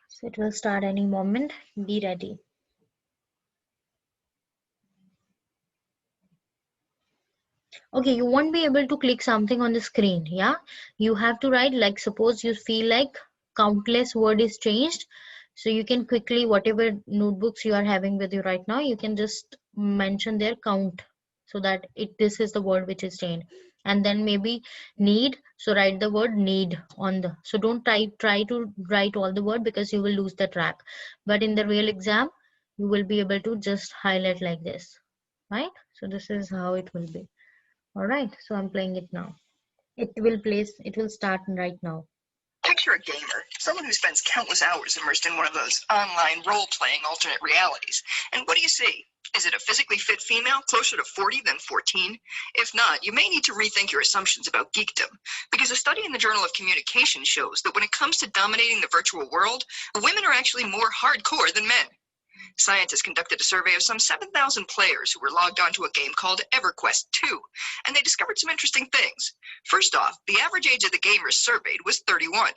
So it will start any moment. Be ready. Okay, you won't be able to click something on the screen. Yeah, you have to write, like suppose you feel like countless word is changed. So you can quickly, whatever notebooks you are having with you right now, you can just mention their count so that this is the word which is changed. And then maybe need, so write the word need on the, so don't try to write all the word because you will lose the track. But in the real exam, you will be able to just highlight like this, right? So this is how it will be. All right, so I'm playing it now. It will start right now. Picture a gamer, someone who spends countless hours immersed in one of those online role-playing alternate realities. And what do you see? Is it a physically fit female closer to 40 than 14? If not, you may need to rethink your assumptions about geekdom, because a study in the Journal of Communication shows that when it comes to dominating the virtual world, women are actually more hardcore than men. Scientists conducted a survey of some 7,000 players who were logged onto a game called EverQuest 2, and they discovered some interesting things. First off, the average age of the gamers surveyed was 31,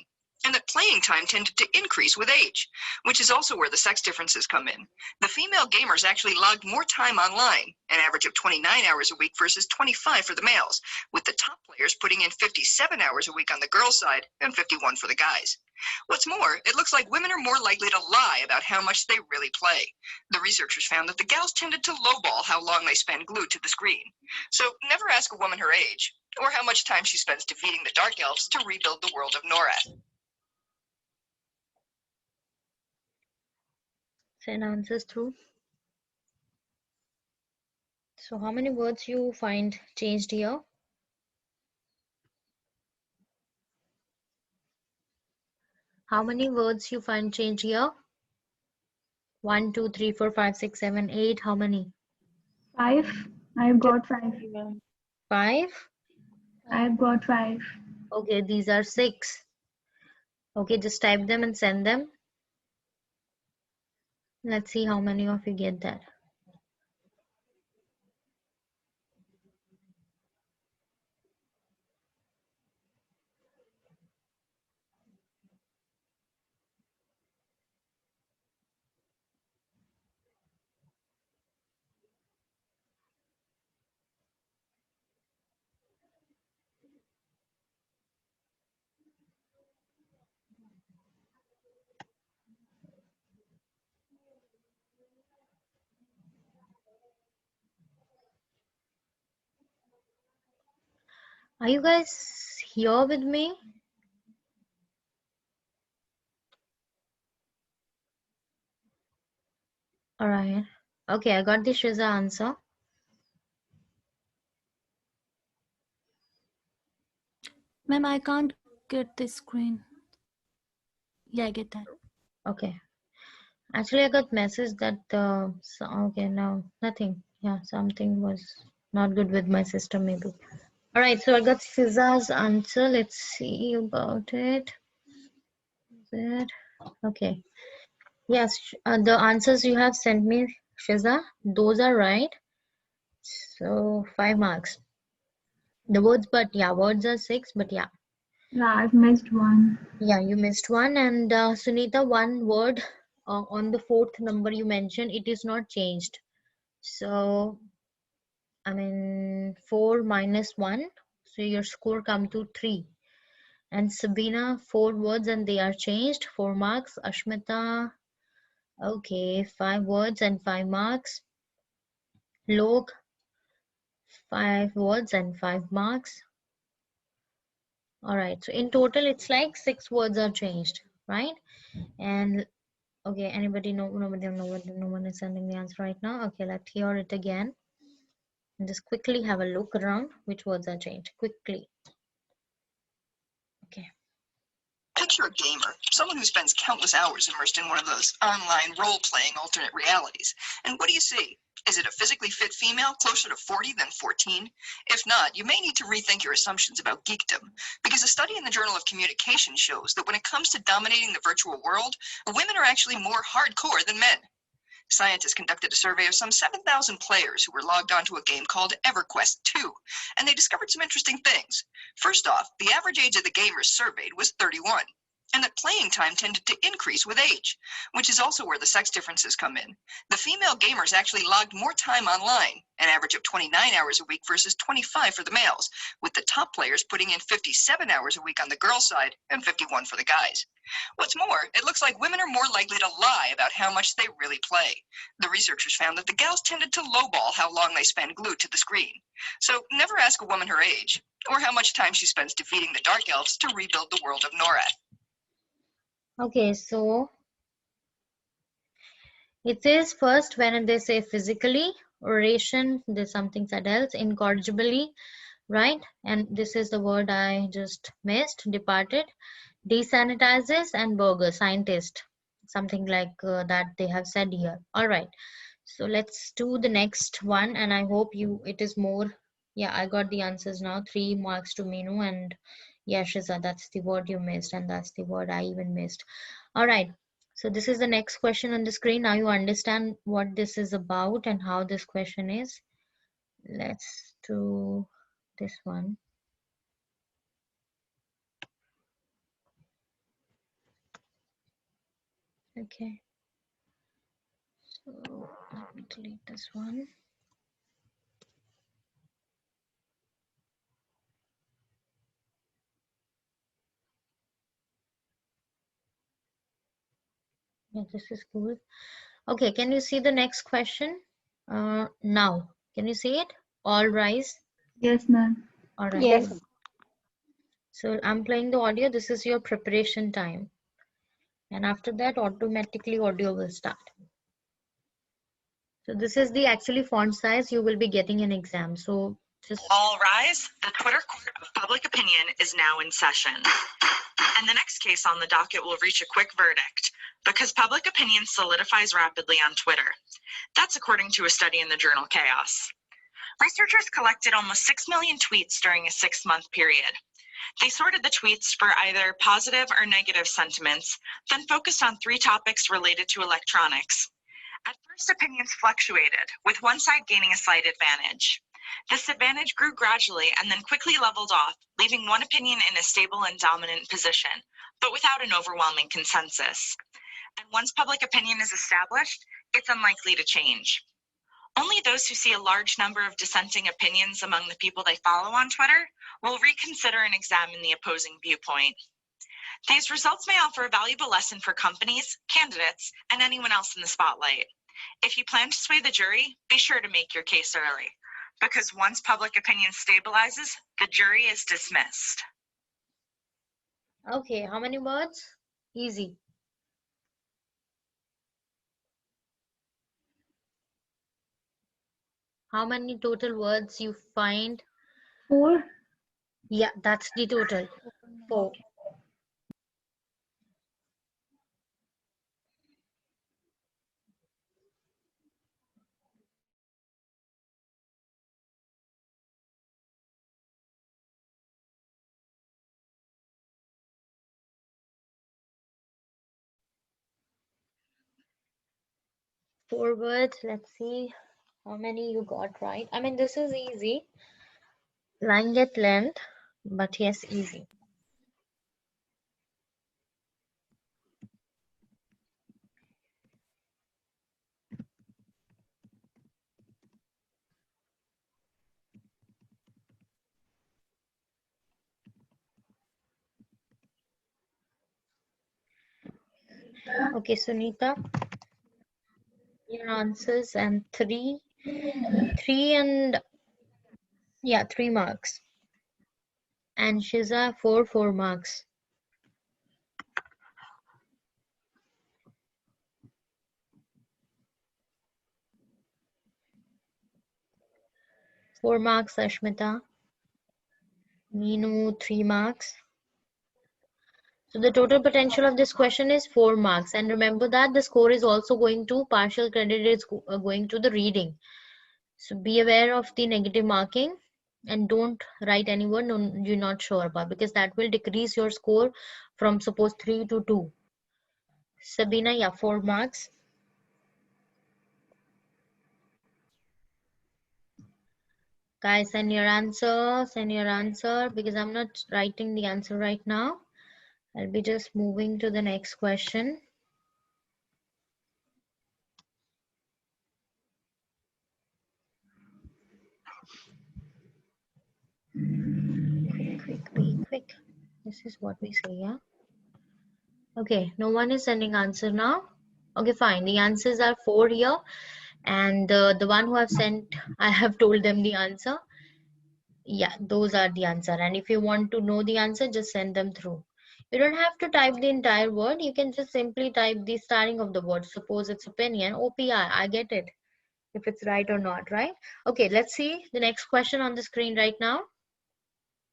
and that playing time tended to increase with age, which is also where the sex differences come in. The female gamers actually logged more time online, an average of 29 hours a week versus 25 for the males, with the top players putting in 57 hours a week on the girls' side and 51 for the guys. What's more, it looks like women are more likely to lie about how much they really play. The researchers found that the gals tended to lowball how long they spend glued to the screen. So never ask a woman her age, or how much time she spends defeating the Dark Elves to rebuild the world of Norath. Send answers through. So how many words you find changed here? How many words you find changed here? 1, 2, 3, 4, 5, 6, 7, 8. How many? 5. I've got 5. 5. I've got 5. Okay, these are 6. Okay, just type them and send them. Let's see how many of you get that. Are you guys here with me? All right. Okay, I got the Shiza answer. Ma'am, I can't get the screen. Yeah, I get that. Okay. Actually, I got message that okay, no, nothing. Yeah, something was not good with my system maybe. All right, so I got Shiza's answer. Let's see about it. Is it? Okay. Yes, the answers you have sent me, Shiza, those are right. So 5 marks. The words, but yeah, words are 6, but yeah. Yeah, I've missed one. Yeah, you missed one. And Sunita, one word on the 4th number you mentioned, it is not changed. So, I mean, 4 minus 1. So your score come to 3. And Sabina, 4 words and they are changed. 4 marks. Ashmita, okay, 5 words and 5 marks. Lok, 5 words and 5 marks. All right, so in total, it's like 6 words are changed, right? And okay, anybody know? No one is sending the answer right now. Okay, let's hear it again. And just quickly have a look around which words are changed quickly. Okay. Picture a gamer, someone who spends countless hours immersed in one of those online role-playing alternate realities. And what do you see? Is it a physically fit female closer to 40 than 14? If not, you may need to rethink your assumptions about geekdom, because a study in the Journal of Communication shows that when it comes to dominating the virtual world, women are actually more hardcore than men. Scientists conducted a survey of some 7,000 players who were logged onto a game called EverQuest 2, and they discovered some interesting things. First off, the average age of the gamers surveyed was 31, and that playing time tended to increase with age, which is also where the sex differences come in. The female gamers actually logged more time online, an average of 29 hours a week versus 25 for the males, with the top players putting in 57 hours a week on the girls' side and 51 for the guys. What's more, it looks like women are more likely to lie about how much they really play. The researchers found that the gals tended to lowball how long they spend glued to the screen. So never ask a woman her age, or how much time she spends defeating the dark elves to rebuild the world of Norath. Okay, so it is first when they say physically, oration, there's something else, incorrigibly, right? And this is the word I just missed, departed, desanitizes, and burger, scientist, something like that they have said here. All right, so let's do the next one, and I hope it is more. Yeah, I got the answers now. 3 marks to Minu, and yeah, Shiza, that's the word you missed, and that's the word I even missed. All right, so this is the next question on the screen. Now you understand what this is about and how this question is. Let's do this one. Okay, so let me delete this one. Yeah, this is cool. Okay, can you see the next question? Now, can you see it? All rise. Yes, ma'am. All right. Yes. So I'm playing the audio. This is your preparation time. And after that, automatically audio will start. So this is the actually font size you will be getting in exam. So just all rise. The Twitter Court of Public Opinion is now in session. And the next case on the docket will reach a quick verdict because public opinion solidifies rapidly on Twitter. That's according to a study in the journal Chaos. Researchers collected almost 6 million tweets during a 6-month period. They sorted the tweets for either positive or negative sentiments, then focused on 3 topics related to electronics. At first, opinions fluctuated, with one side gaining a slight advantage. This advantage grew gradually and then quickly leveled off, leaving one opinion in a stable and dominant position, but without an overwhelming consensus. And once public opinion is established, it's unlikely to change. Only those who see a large number of dissenting opinions among the people they follow on Twitter will reconsider and examine the opposing viewpoint. These results may offer a valuable lesson for companies, candidates, and anyone else in the spotlight. If you plan to sway the jury, be sure to make your case early, because once public opinion stabilizes, the jury is dismissed. okay, how many words? Easy. How many total words you find? 4. Yeah, that's the total. 4. Four words. Let's see how many you got right. I mean, this is easy. Line get length, but yes, easy. Okay, Sunita, your answers and 3 and yeah, 3 marks. And Shiza 4 marks. Four marks, Ashmita. Meenu 3 marks. So the total potential of this question is 4 marks. And remember that the score is also going to, partial credit is going to the reading. So be aware of the negative marking and don't write any word you're not sure about, because that will decrease your score from suppose 3 to 2. Sabina, yeah, 4 marks. Guys, send your answer, because I'm not writing the answer right now. I'll be just moving to the next question. Quick. This is what we say, yeah? Okay, no one is sending answer now. Okay, fine. The answers are 4 here. And the one who have sent, I have told them the answer. Yeah, those are the answer. And if you want to know the answer, just send them through. You don't have to type the entire word. You can just simply type the starting of the word. Suppose it's opinion, OPI, I get it. If it's right or not, right? Okay, let's see the next question on the screen right now.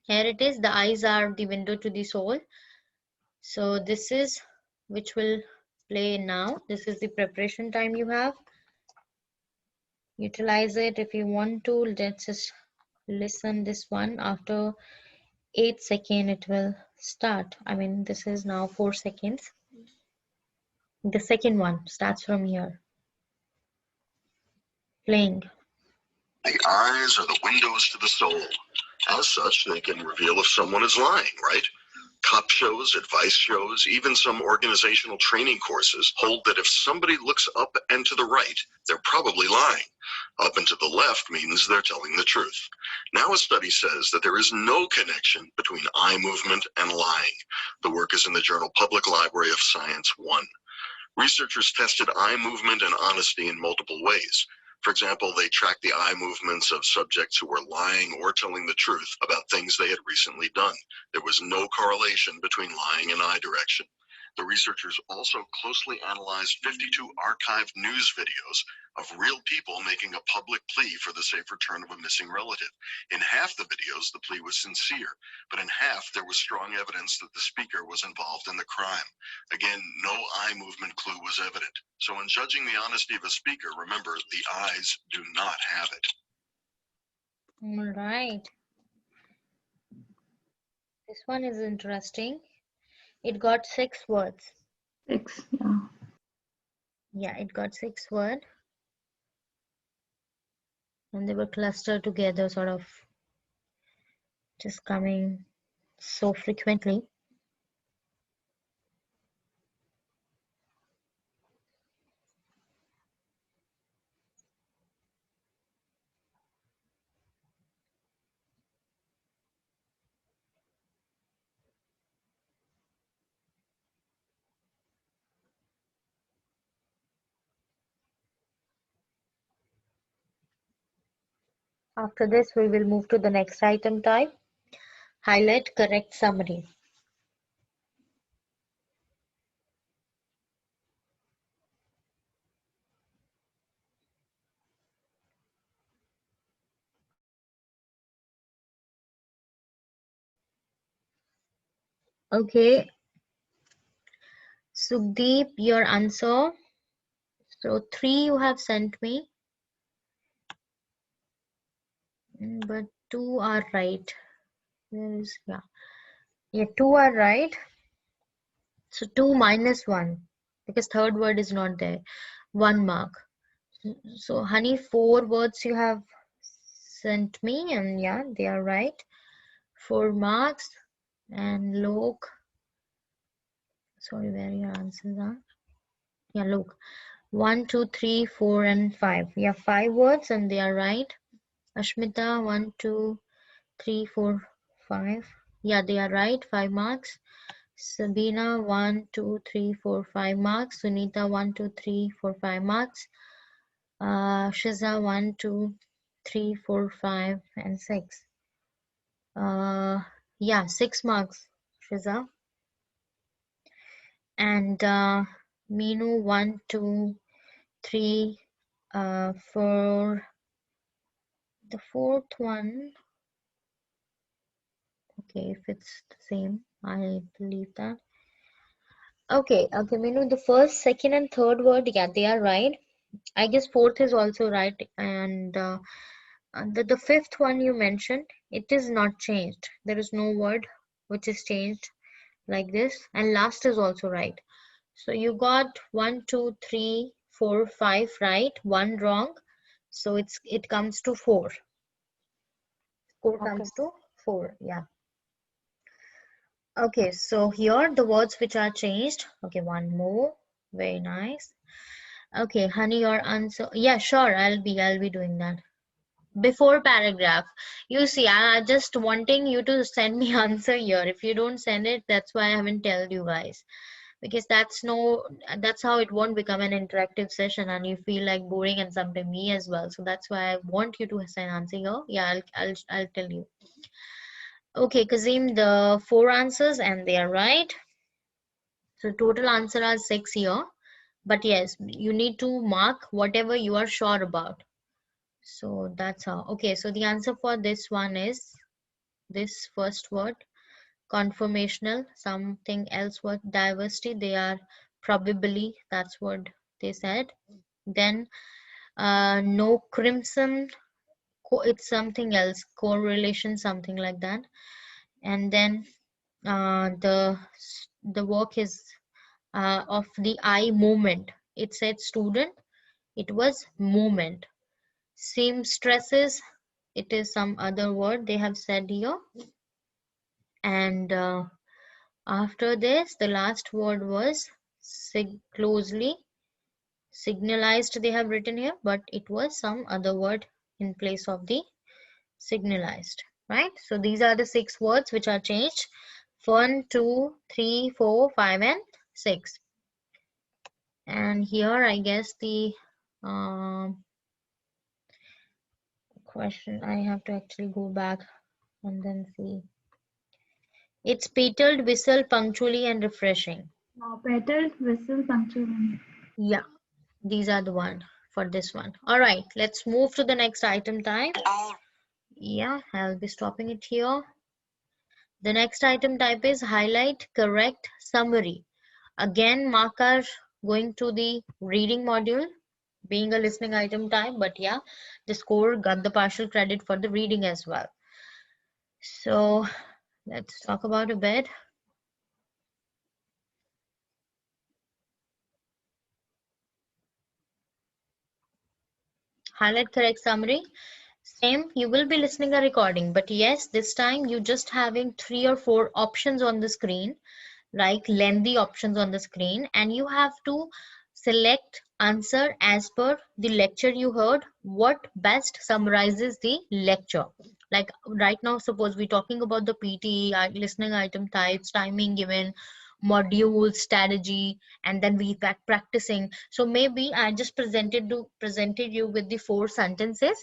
Here it is. The eyes are the window to the soul. So this is which will play now. This is the preparation time you have. Utilize it if you want to. Let's just listen this one. After 8 seconds it will start. I mean, this is now 4 seconds. The second one starts from here. Playing. The eyes are the windows to the soul. As such, they can reveal if someone is lying, right? Cop shows, advice shows, even some organizational training courses hold that if somebody looks up and to the right, they're probably lying. Up and to the left means they're telling the truth. Now a study says that there is no connection between eye movement and lying. The work is in the journal Public Library of Science 1. Researchers tested eye movement and honesty in multiple ways. For example, they tracked the eye movements of subjects who were lying or telling the truth about things they had recently done. There was no correlation between lying and eye direction. The researchers also closely analyzed 52 archived news videos of real people making a public plea for the safe return of a missing relative. In half the videos, the plea was sincere, but in half, there was strong evidence that the speaker was involved in the crime. Again, no eye movement clue was evident. So in judging the honesty of a speaker, remember, the eyes do not have it. All right. This one is interesting. It got 6 words. 6, yeah. Yeah, it got 6 words. And they were clustered together, sort of just coming so frequently. After this, we will move to the next item type. Highlight correct summary. Okay. Sukhdeep, your answer. So 3 you have sent me. But 2 are right. There is, yeah, 2 are right. So 2 minus 1, because third word is not there. 1 mark. So honey, 4 words you have sent me, and yeah, they are right. 4 marks. And Lok, sorry, where your answers are? Yeah, look, 1, 2, 3, 4, and 5. Yeah, 5 words, and they are right. Ashmita, 1, 2, 3, 4, 5. Yeah, they are right. 5 marks. Sabina, 1, 2, 3, 4, 5 marks. Sunita, 1, 2, 3, 4, 5 marks. Shiza, 1, 2, 3, 4, 5, and 6. Yeah, 6 marks, Shiza. And Meenu 1, 2, 3, 4. The fourth one, okay, if it's the same, I believe that. Okay, Meenu, the first, second, and third word, yeah, they are right. I guess fourth is also right, and the fifth one you mentioned, it is not changed. There is no word which is changed like this, and last is also right. So you got 1, 2, 3, 4, 5 right, 1 wrong. So it comes to 4. Score Okay. comes to 4. Yeah. Okay, so here the words which are changed. Okay, one more. Very nice. Okay, honey, your answer. Yeah, sure, I'll be doing that. Before paragraph. You see, I'm just wanting you to send me answer here. If you don't send it, that's why I haven't told you guys. Because that's how it won't become an interactive session and you feel like boring and sometimes me as well. So that's why I want you to send answer here. Yeah, I'll tell you. Okay, Kazim, the 4 answers and they are right. So total answer are 6 here. But yes, you need to mark whatever you are sure about. So that's how. Okay, so the answer for this one is this first word, conformational, something else word, diversity. They are probably, that's what they said. Then no crimson, it's something else, correlation, something like that. And then the work is of the eye movement. It said student, it was movement. Seamstresses, it is some other word they have said here. And after this, the last word was closely signalized, they have written here, but it was some other word in place of the signalized, right? So these are the 6 words which are changed. 1, 2, 3, 4, 5, and 6. And here, I guess the question, I have to actually go back and then see. It's petaled, whistle, punctually, and refreshing. Petal, whistle, punctually. Yeah, these are the one for this one. All right, let's move to the next item type. Yeah, I'll be stopping it here. The next item type is highlight, correct, summary. Again, mark are going to the reading module, being a listening item type, but yeah, the score got the partial credit for the reading as well. So let's talk about a bit. Highlight, correct, summary. Same, you will be listening a recording, but yes, this time you just having 3 or 4 options on the screen, like lengthy options on the screen, and you have to select answer as per the lecture you heard, what best summarizes the lecture. Like right now, suppose we're talking about the PTE listening item types, timing given, module, strategy, and then we practicing. So maybe I just presented you with the 4 sentences.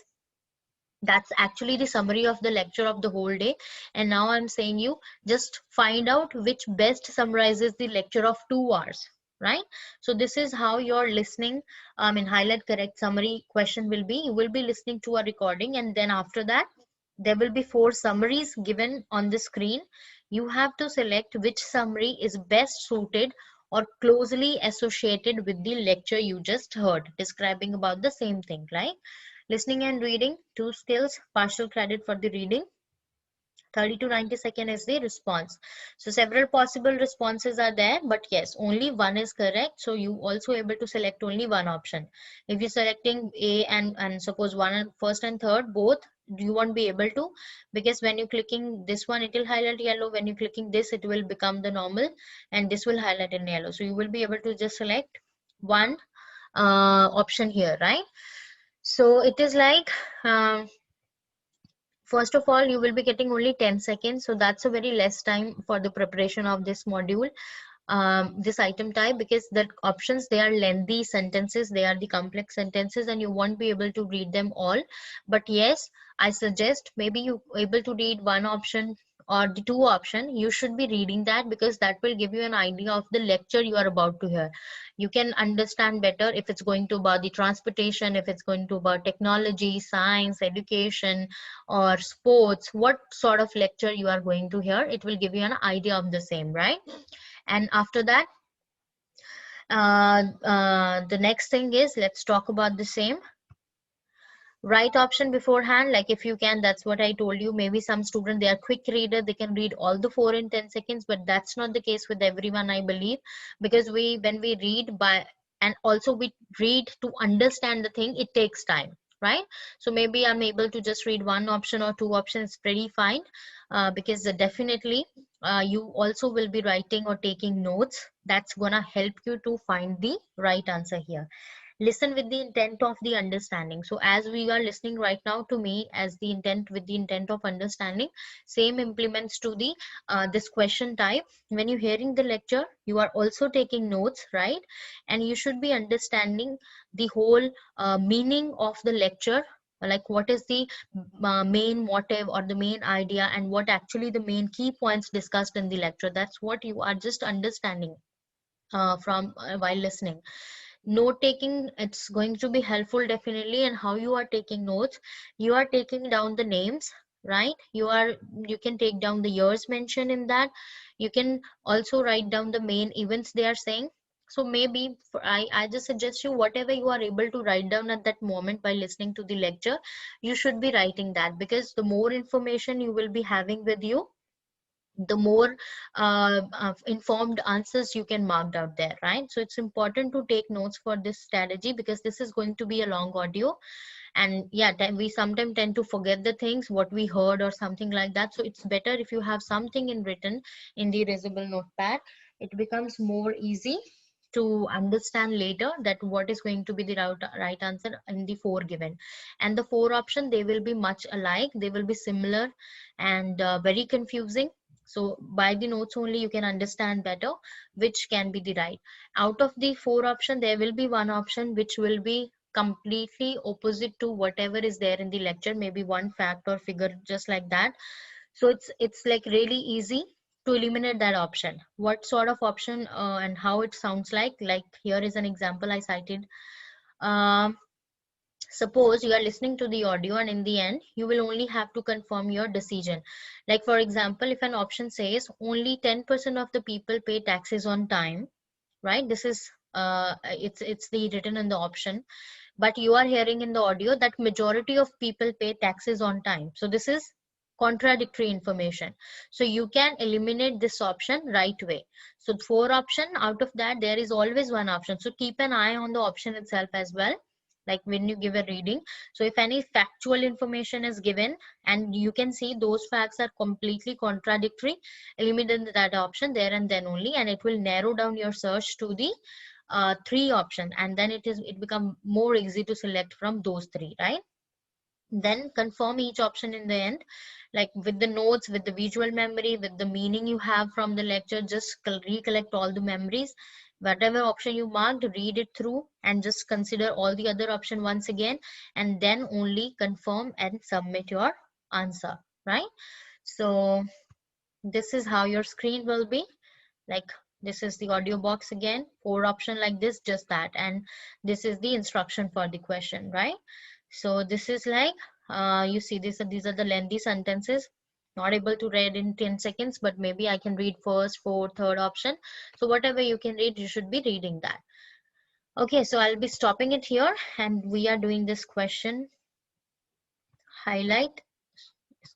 That's actually the summary of the lecture of the whole day. And now I'm saying you just find out which best summarizes the lecture of 2 hours, right? So this is how your listening, highlight, correct, summary question will be. You will be listening to a recording, and then after that, there will be 4 summaries given on the screen. You have to select which summary is best suited or closely associated with the lecture you just heard, describing about the same thing, right? Listening and reading, 2 skills, partial credit for the reading. 30 to 90 seconds is the response. So several possible responses are there, but yes, only one is correct. So you also able to select only one option. If you're selecting A and suppose first and third, both, you won't be able to, because when you're clicking this one, it will highlight yellow. When you're clicking this, it will become the normal, and this will highlight in yellow. So you will be able to just select one option here, right? So it is like, first of all, you will be getting only 10 seconds. So that's a very less time for the preparation of this module, this item type, because the options, they are lengthy sentences, they are the complex sentences, and you won't be able to read them all. But yes, I suggest maybe you able to read one option or the 2 option, you should be reading that, because that will give you an idea of the lecture you are about to hear. You can understand better if it's going to about the transportation, if it's going to about technology, science, education, or sports, what sort of lecture you are going to hear. It will give you an idea of the same, right? And after that, the next thing is, let's talk about the same. Write option beforehand, like if you can, that's what I told you. Maybe some student, they are quick reader, they can read all the 4 in 10 seconds, but that's not the case with everyone, I believe, because when we read by, and also we read to understand the thing, it takes time, right? So maybe I'm able to just read 1 option or 2 options, pretty fine, because definitely you also will be writing or taking notes. That's gonna help you to find the right answer here. Listen with the intent of the understanding. So as we are listening right now to me, as the intent, with the intent of understanding, same implements to the this question type. When you're hearing the lecture, you are also taking notes, right? And you should be understanding the whole meaning of the lecture, like what is the main motive or the main idea, and what actually the main key points discussed in the lecture. That's what you are just understanding from while listening. Note taking, it's going to be helpful definitely. And how you are taking notes, you are taking down the names, right? You can take down the years mentioned in that. You can also write down the main events they are saying. So maybe I just suggest you, whatever you are able to write down at that moment by listening to the lecture, you should be writing that, because the more information you will be having with you, the more informed answers you can mark out there, right? So it's important to take notes for this strategy, because this is going to be a long audio. And yeah, we sometimes tend to forget the things what we heard or something like that. So it's better if you have something in written in the erasable notepad. It becomes more easy to understand later that what is going to be the right answer in the 4 given. And the 4 option, they will be much alike, they will be similar, and very confusing. So by the notes only you can understand better which can be the right. Out of the 4 option, there will be 1 option which will be completely opposite to whatever is there in the lecture, maybe 1 fact or figure, just like that. So it's like really easy to eliminate that option. What sort of option and how it sounds like here is an example I cited. Suppose you are listening to the audio, and in the end you will only have to confirm your decision. Like for example, if an option says only 10% of the people pay taxes on time, right? This is it's the written in the option, but you are hearing in the audio that majority of people pay taxes on time. So this is contradictory information. So you can eliminate this option right away. So 4 option, out of that there is always 1 option. So keep an eye on the option itself as well, like when you give a reading. So if any factual information is given and you can see those facts are completely contradictory, eliminate that option there and then only, and it will narrow down your search to the 3 option, and then it become more easy to select from those 3, right? Then confirm each option in the end, like with the notes, with the visual memory, with the meaning you have from the lecture. Just recollect all the memories, whatever option you marked, read it through and just consider all the other option once again, and then only confirm and submit your answer, right? So this is how your screen will be like. This is the audio box again, 4 option like this, just that, and this is the instruction for the question, right? So this is like you see these are the lengthy sentences, not able to read in 10 seconds, but maybe I can read first, fourth, third option. So whatever you can read, you should be reading that. Okay, so I'll be stopping it here, and we are doing this question highlight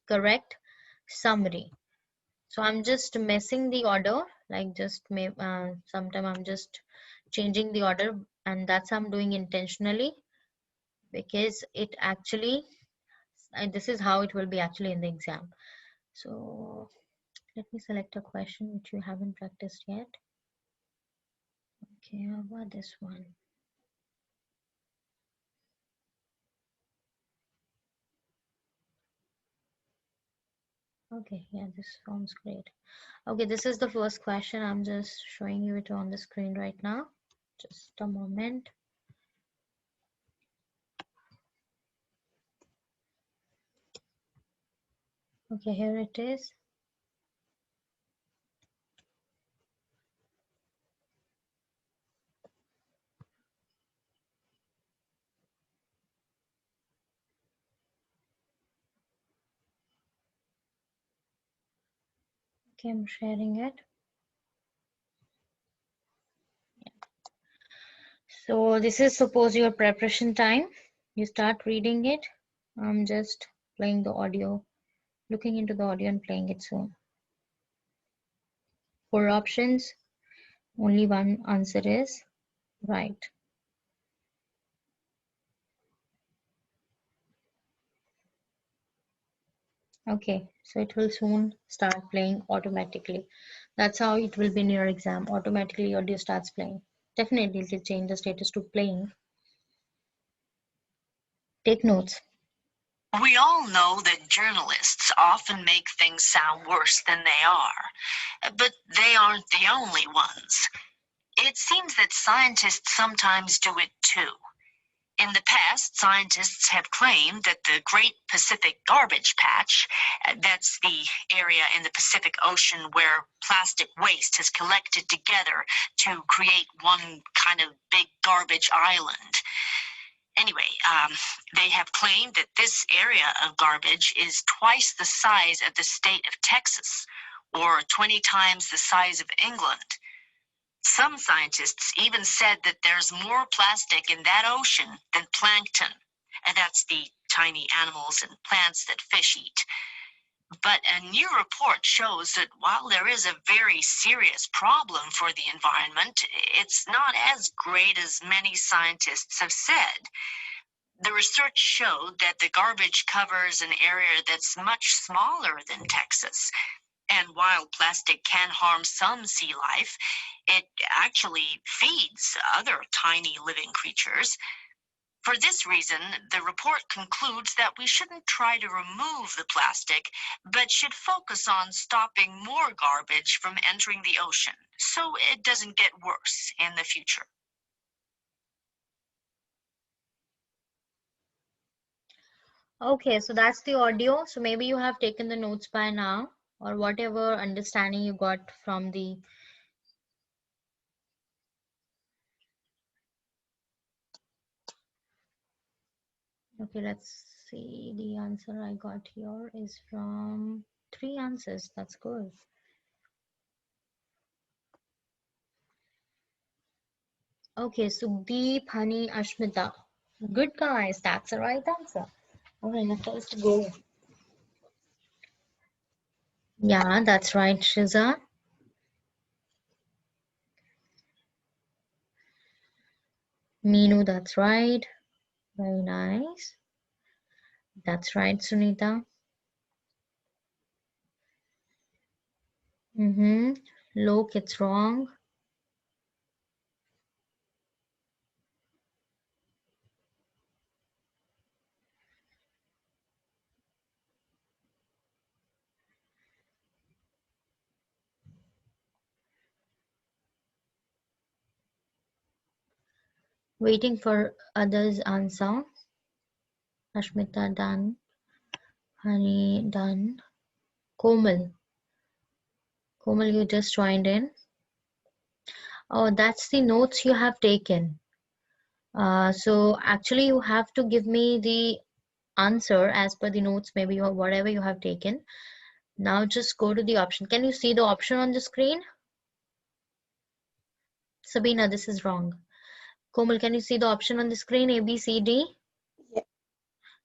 correct summary. So I'm just messing the order, like just sometime I'm just changing the order, and that's I'm doing intentionally, because it actually this is how it will be actually in the exam. So let me select a question which you haven't practiced yet. Okay, how about this one? Okay, yeah, this sounds great. Okay, this is the first question. I'm just showing you it on the screen right now. Just a moment. Okay, here it is. Okay, I'm sharing it. So this is suppose your preparation time. You start reading it. I'm just playing the audio, looking into the audio and playing it soon. 4 options, only one answer is right. Okay, so it will soon start playing automatically. That's how it will be in your exam. Automatically audio starts playing. Definitely it will change the status to playing. Take notes. We all know that journalists often make things sound worse than they are, but they aren't the only ones. It seems that scientists sometimes do it too. In the past, scientists have claimed that the Great Pacific Garbage Patch, that's the area in the Pacific Ocean where plastic waste has collected together to create one kind of big garbage island. Anyway, they have claimed that this area of garbage is twice the size of the state of Texas, or 20 times the size of England. Some scientists even said that there's more plastic in that ocean than plankton, and that's the tiny animals and plants that fish eat. But a new report shows that while there is a very serious problem for the environment, it's not as great as many scientists have said. The research showed that the garbage covers an area that's much smaller than Texas. And while plastic can harm some sea life, it actually feeds other tiny living creatures. For this reason, the report concludes that we shouldn't try to remove the plastic, but should focus on stopping more garbage from entering the ocean, so it doesn't get worse in the future. Okay, so that's the audio. So maybe you have taken the notes by now, or whatever understanding you got from the okay, let's see. The answer I got here is from 3 answers. That's good. Okay, Sudeep, Hani, Ashmita. Good guys, that's the right answer. Okay, now first go. Yeah, that's right, Shiza. Meenu, that's right. Very nice. That's right, Sunita. Lok, it's wrong. Waiting for others' answer. Ashmita done. Honey done. Komal. Komal, you just joined in. Oh, that's the notes you have taken. So actually you have to give me the answer as per the notes, maybe or whatever you have taken. Now just go to the option. Can you see the option on the screen? Sabina, this is wrong. Komal, can you see the option on the screen? A, B, C, D? Yeah.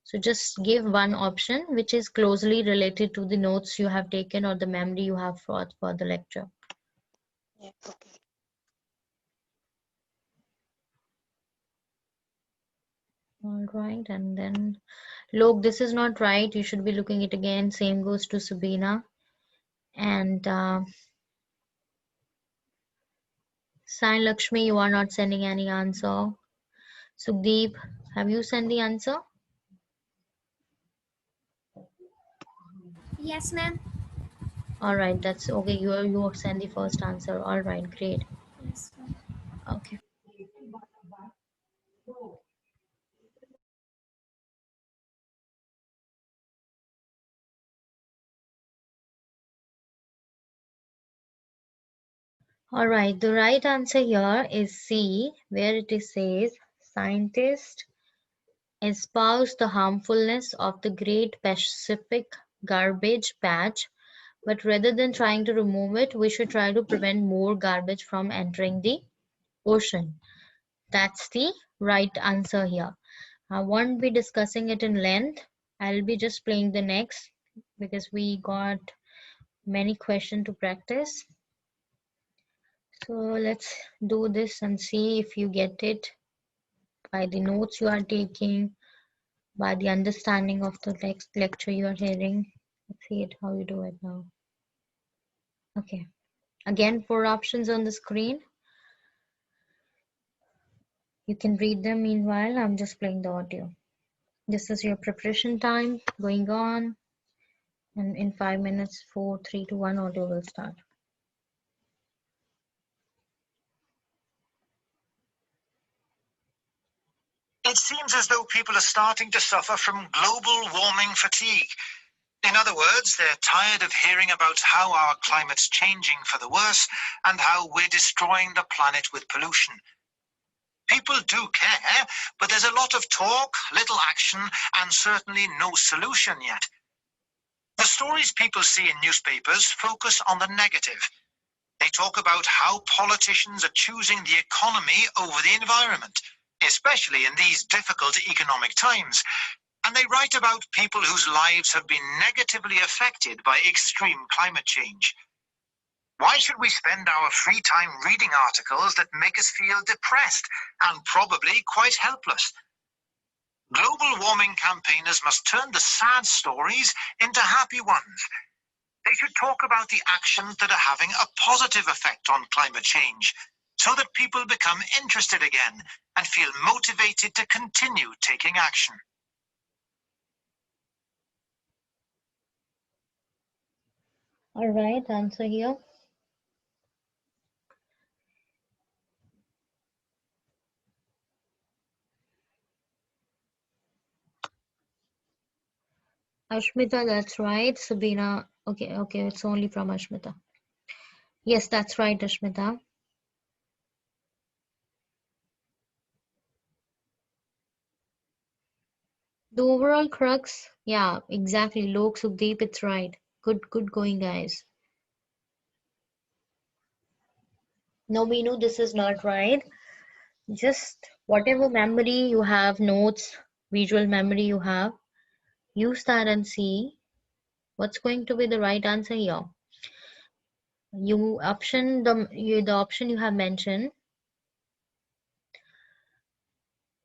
So just give one option which is closely related to the notes you have taken or the memory you have for the lecture. Yeah. Okay. All right, and then Lok, this is not right. You should be looking it again. Same goes to Sabina. And Sai Lakshmi, you are not sending any answer. Sukhdeep, have you sent the answer? Yes, ma'am. All right, that's okay. You send the first answer. All right, great. Yes, ma'am. Okay. All right, the right answer here is C, where it says scientists espouse the harmfulness of the Great Pacific Garbage Patch but rather than trying to remove it, we should try to prevent more garbage from entering the ocean. That's the right answer here. I won't be discussing it in length. I'll be just playing the next because we got many questions to practice. So let's do this and see if you get it by the notes you are taking, by the understanding of the lecture you are hearing. Let's see it how you do it now. Okay. Again, 4 options on the screen. You can read them meanwhile. I'm just playing the audio. This is your preparation time going on. And in 5 minutes, 4, 3, 2, 1, audio will start. It seems as though people are starting to suffer from global warming fatigue. In other words, they're tired of hearing about how our climate's changing for the worse and how we're destroying the planet with pollution. People do care, but there's a lot of talk, little action, and certainly no solution yet. The stories people see in newspapers focus on the negative. They talk about how politicians are choosing the economy over the environment, especially in these difficult economic times. And they write about people whose lives have been negatively affected by extreme climate change. Why should we spend our free time reading articles that make us feel depressed and probably quite helpless? Global warming campaigners must turn the sad stories into happy ones. They should talk about the actions that are having a positive effect on climate change, so that people become interested again and feel motivated to continue taking action. All right, answer here. Ashmita, that's right. Sabina, okay, it's only from Ashmita. Yes, that's right, Ashmita. The overall crux, yeah, exactly. Lok, Sukdeep, it's right. Good going, guys. No, Meenu, this is not right. Just whatever memory you have, notes, visual memory you have, use that and see what's going to be the right answer here. The option you have mentioned,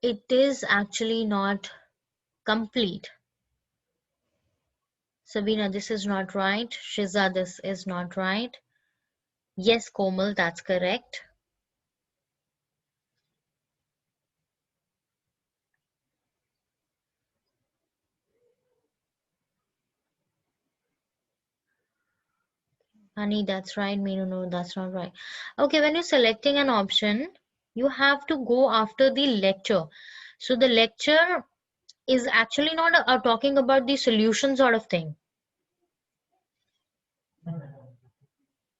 it is actually not complete. Sabina, this is not right. Shiza, this is not right. Yes, Komal, that's correct. Honey, that's right. Meenu, no, that's not right. Okay, when you're selecting an option, you have to go after the lecture. So the lecture is actually not talking about the solution sort of thing.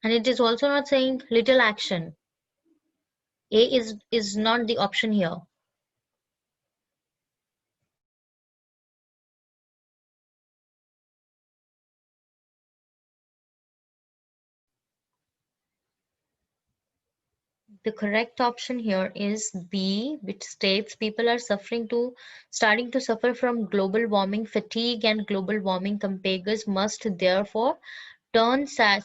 And it is also not saying little action. A is not the option here. The correct option here is B, which states people are starting to suffer from global warming fatigue, and global warming campaigners must therefore turn sad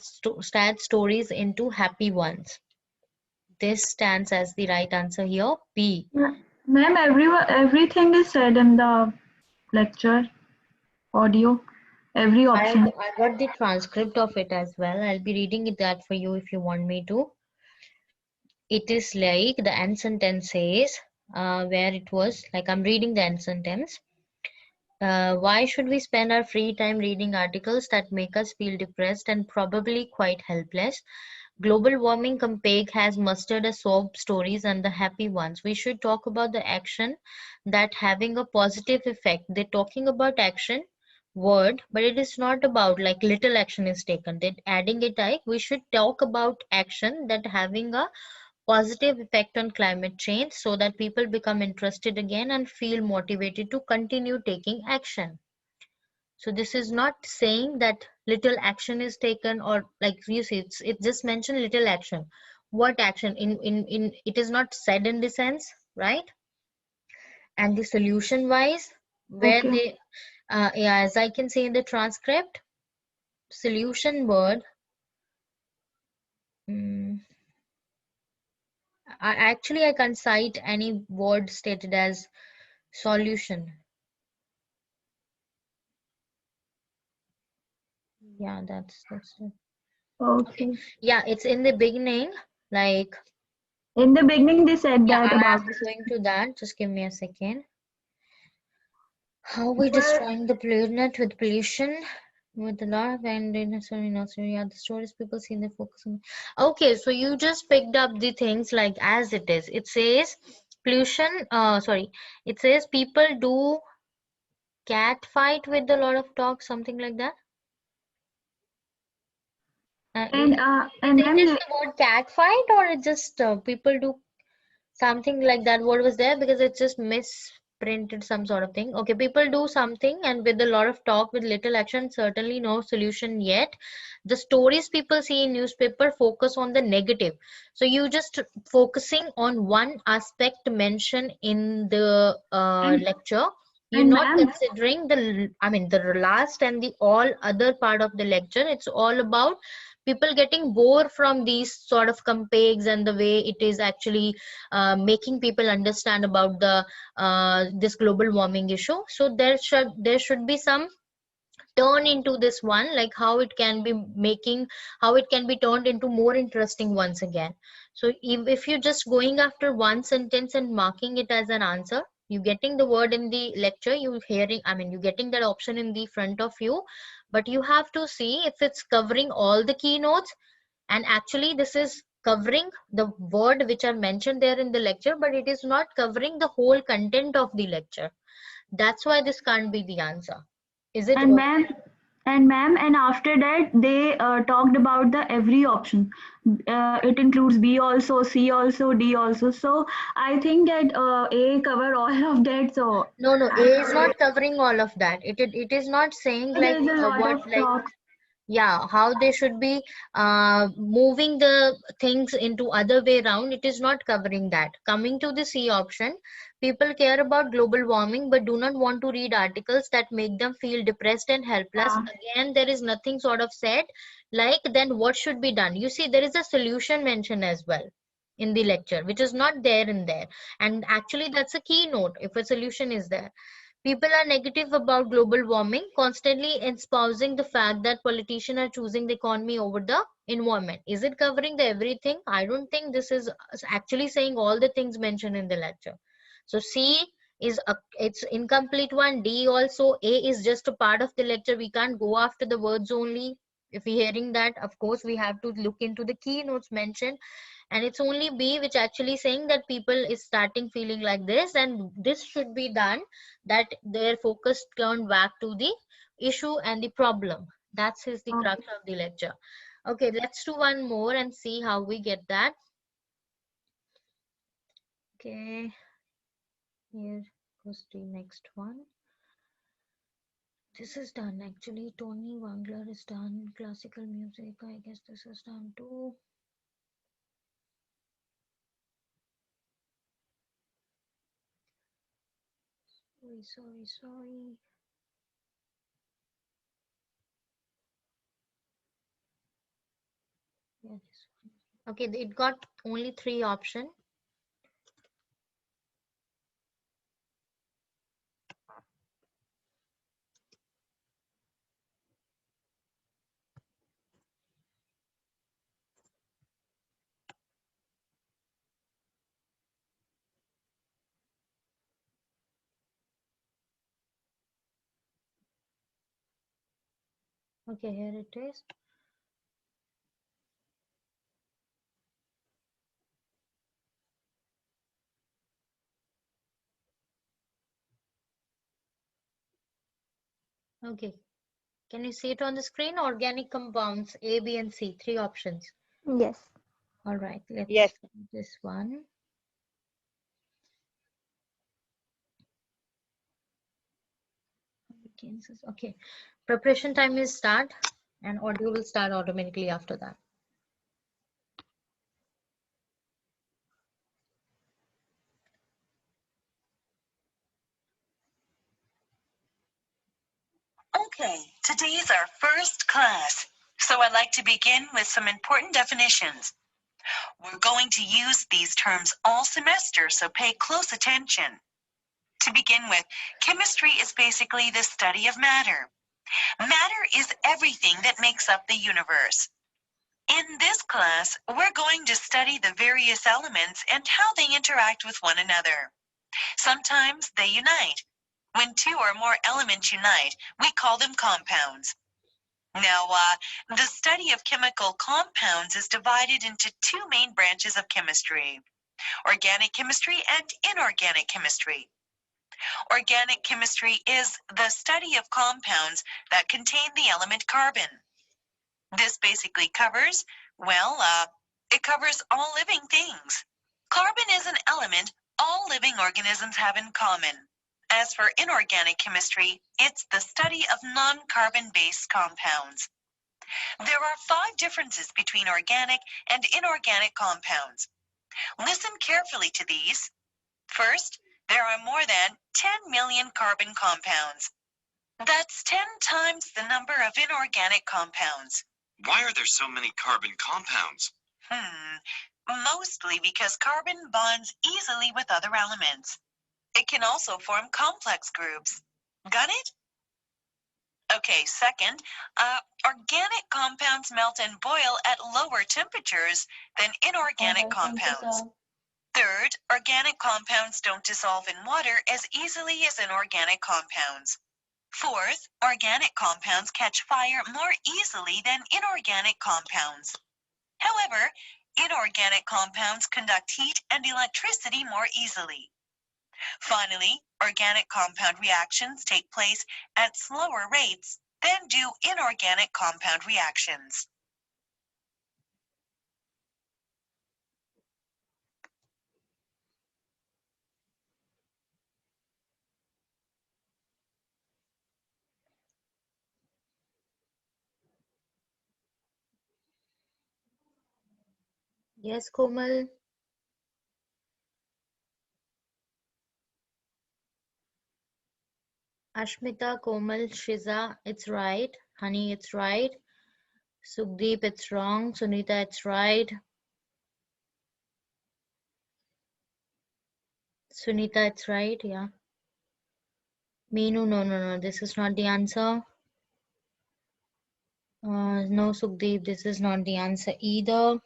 stories into happy ones. This stands as the right answer here, B. Ma'am, everything is said in the lecture audio, every option. I got the transcript of it as well. I'll be reading that for you if you want me to. It is like the end sentence says, where it was like, I'm reading the end sentence. Why should we spend our free time reading articles that make us feel depressed and probably quite helpless? Global warming campaign has mustered a sob stories and the happy ones. We should talk about the action that having a positive effect. They're talking about action word, but it is not about like little action is taken. They're adding it like we should talk about action that having a positive effect on climate change so that people become interested again and feel motivated to continue taking action. So this is not saying that little action is taken, or like you see, it just mentioned little action. What action? In it is not said in the sense, right? And the solution wise, where Okay. they yeah, as I can see in the transcript, solution word, I can't cite any word stated as solution. Yeah, that's it. Okay. Yeah, it's in the beginning, like In the beginning, they said yeah, that I about am this. going to that. Just give me a second. How we Well, destroying the planet with pollution, with a lot of and yeah, the stories people see in the focus on. Okay, so you just picked up the things like as it is. It says pollution. Sorry, it says people do cat fight with a lot of talk, something like that. and It ma'am, is the word cat fight, or it just people do something like that word was there because it's just misprinted some sort of thing. Okay, people do something and with a lot of talk with little action, certainly no solution yet. The stories people see in newspaper focus on the negative. So you just focusing on one aspect mentioned in the lecture. You're and not ma'am, considering the last and the all other part of the lecture. It's all about people getting bored from these sort of compags and the way it is actually making people understand about the this global warming issue. So there should be some turn into this one, like how it can be making, how it can be turned into more interesting once again. So if you're just going after one sentence and marking it as an answer, you getting the word in the lecture, you hearing, you getting that option in the front of you, but you have to see if it's covering all the keynotes. And actually this is covering the word which are mentioned there in the lecture, but it is not covering the whole content of the lecture. That's why this can't be the answer. Is it and okay? ma'am, and after that, they talked about the every option. It includes B also, C also, D also. So I think that A cover all of that. So No, A I is not covering all of that. It is not saying like there's a lot what of like, talk. yeah, how they should be moving the things into other way around. It is not covering that. Coming to the C option, people care about global warming but do not want to read articles that make them feel depressed and helpless. Again, there is nothing sort of said like then what should be done. You see, there is a solution mentioned as well in the lecture, which is not there in there. And actually that's a keynote if a solution is there. People are negative about global warming, constantly espousing the fact that politicians are choosing the economy over the environment. Is it covering the everything? I don't think this is actually saying all the things mentioned in the lecture. So C is it's incomplete one. D also. A is just a part of the lecture. We can't go after the words only. If we're hearing that, of course, we have to look into the keynotes mentioned. And it's only B which actually saying that people is starting feeling like this, and this should be done, that their focus turned back to the issue and the problem. That's the crux of the lecture. Okay, let's do one more and see how we get that. Okay, here goes the next one. This is done actually. Tony Wangler is done. Classical music, I guess this is done too. Sorry. Yeah, this one. Okay, it got only 3 options. Okay, here it is. Okay, can you see it on the screen? Organic compounds, A, B, and C, 3 options. Yes. All right, let's Yes. do this one. Okay, preparation time is start. and audio will start automatically after that. Okay, today is our first class, so I'd like to begin with some important definitions. We're going to use these terms all semester, so pay close attention. To begin with, chemistry is basically the study of matter. Matter is everything that makes up the universe. In this class, we're going to study the various elements and how they interact with one another. Sometimes they unite. When two or more elements unite, we call them compounds. Now, the study of chemical compounds is divided into two main branches of chemistry: organic chemistry and inorganic chemistry. Organic chemistry is the study of compounds that contain the element carbon. This basically covers, it covers all living things. Carbon is an element all living organisms have in common. As for inorganic chemistry, it's the study of non-carbon-based compounds. There are 5 differences between organic and inorganic compounds. Listen carefully to these. First, there are more than 10 million carbon compounds. That's 10 times the number of inorganic compounds. Why are there so many carbon compounds? Mostly because carbon bonds easily with other elements. It can also form complex groups. Got it? Okay, second, organic compounds melt and boil at lower temperatures than inorganic compounds. Third, organic compounds don't dissolve in water as easily as inorganic compounds. Fourth, organic compounds catch fire more easily than inorganic compounds. However, inorganic compounds conduct heat and electricity more easily. Finally, organic compound reactions take place at slower rates than do inorganic compound reactions. Yes, Komal. Ashmita, Komal, Shiza, it's right. Honey, it's right. Sukdeep, it's wrong. Sunita, it's right. Sunita, it's right, yeah. Meenu, no, this is not the answer. No, Sukdeep, this is not the answer either.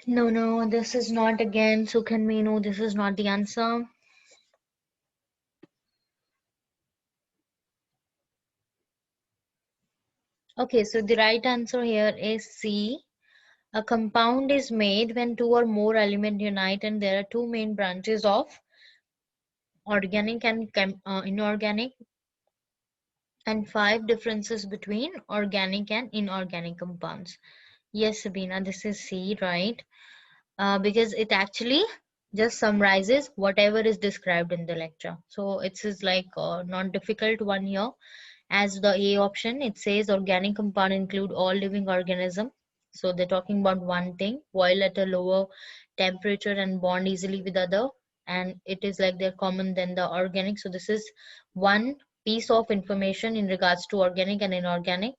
No, this is not again. Sukhan, Meenu, this is not the answer. Okay, so the right answer here is C. A compound is made when 2 or more elements unite, and there are 2 main branches of organic and inorganic, and 5 differences between organic and inorganic compounds. Yes, Sabina, this is C, right? Because it actually just summarizes whatever is described in the lecture. So it's like not difficult one here. As the A option, it says organic compound include all living organism. So they're talking about one thing, boil at a lower temperature and bond easily with other, and it is like they're common than the organic. So this is one piece of information in regards to organic and inorganic.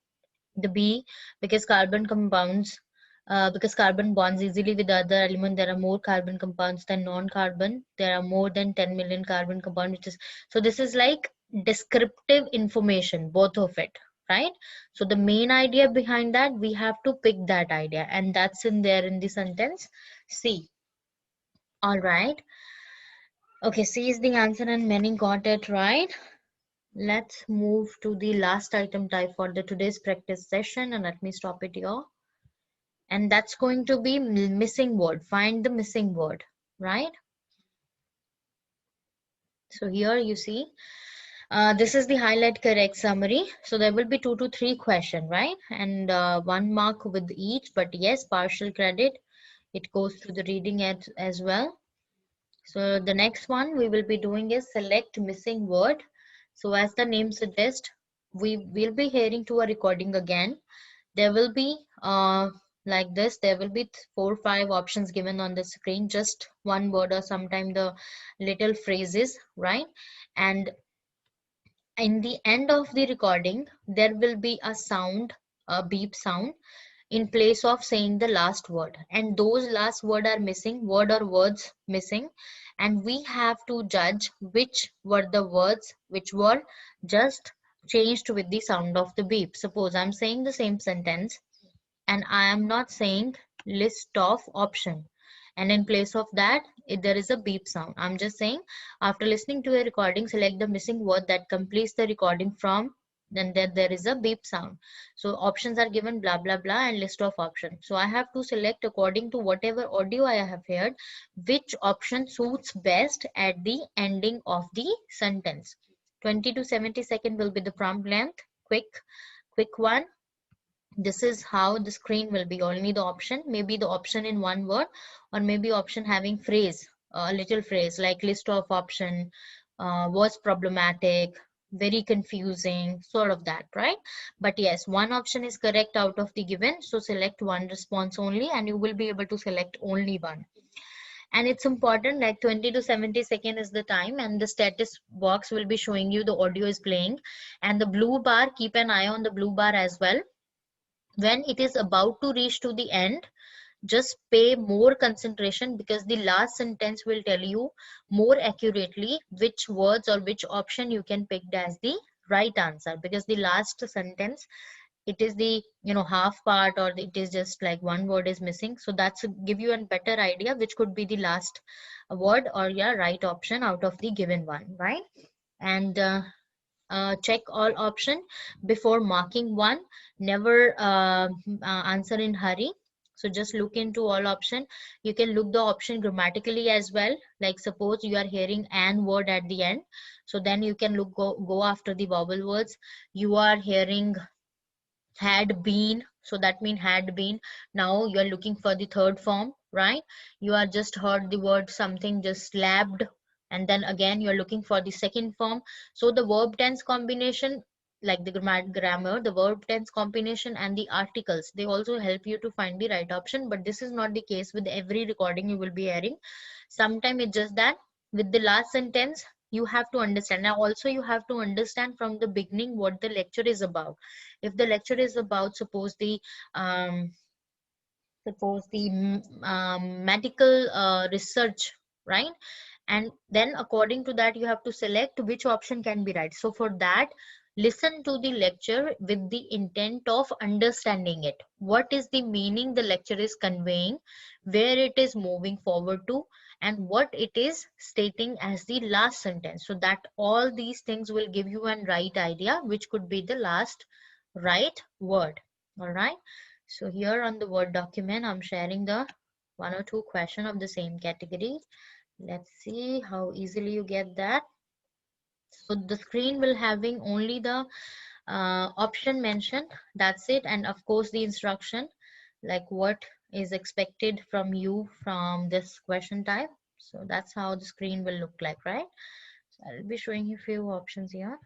The B, because carbon bonds easily with the other element, there are more carbon compounds than non-carbon. There are more than 10 million carbon compounds, which is, so this is like descriptive information, both of it, right? So the main idea behind that, we have to pick that idea, and that's in there in the sentence C. All right. Okay, C is the answer, and many got it right. Let's move to the last item type for the today's practice session, and let me stop it here. And that's going to be missing word. Find the missing word, right? So here you see This is the highlight correct summary. So there will be 2 to 3 questions, right? And 1 mark with each, but yes, partial credit. It goes to the reading as well. So the next one we will be doing is select missing word. So as the name suggests, we will be hearing to a recording again. There will be like this, there will be 4 or 5 options given on the screen, just one word or sometime the little phrases, right? And in the end of the recording, there will be a sound, a beep sound, in place of saying the last word, and those last word are missing, word or words missing, and we have to judge which were the words which were just changed with the sound of the beep. Suppose I'm saying the same sentence and I am not saying list of option, and in place of that there is a beep sound. I'm just saying after listening to a recording, select the missing word that completes the recording from, then there is a beep sound. So options are given blah blah blah and list of options. So I have to select according to whatever audio I have heard, which option suits best at the ending of the sentence. 20 to 70 seconds will be the prompt length. Quick one. This is how the screen will be. Only the option, maybe the option in one word, or maybe option having phrase, a little phrase like list of option, was problematic, very confusing, sort of that, right? But yes, one option is correct out of the given, so select one response only and you will be able to select only one. And it's important, like 20 to 70 seconds is the time, and the status box will be showing you the audio is playing, and the blue bar, keep an eye on the blue bar as well. When it is about to reach to the end, just pay more concentration, because the last sentence will tell you more accurately which words or which option you can pick as the right answer, because the last sentence, it is the half part, or it is just like one word is missing. So that's give you a better idea which could be the last word or your right option out of the given one, right? And check all option before marking one. Never answer in hurry. So just look into all option. You can look the option grammatically as well. Like suppose you are hearing an word at the end, so then you can go after the vowel words. You are hearing had been, so that means had been. Now you are looking for the third form, right? You are just heard the word something just slapped, and then again you are looking for the second form. So the verb tense combination, like the grammar, the verb tense combination and the articles, they also help you to find the right option. But this is not the case with every recording you will be hearing. Sometimes it's just that with the last sentence you have to understand. Now also you have to understand from the beginning what the lecture is about. If the lecture is about suppose the medical research, right? And then according to that you have to select which option can be right. So for that, listen to the lecture with the intent of understanding it. What is the meaning the lecture is conveying, where it is moving forward to, and what it is stating as the last sentence. So that all these things will give you a right idea which could be the last right word. All right. So here on the Word document, I'm sharing the 1 or 2 questions of the same category. Let's see how easily you get that. So the screen will having only the option mentioned. That's it. And of course the instruction, like what is expected from you from this question type. So that's how the screen will look like, right? So I'll be showing you a few options here.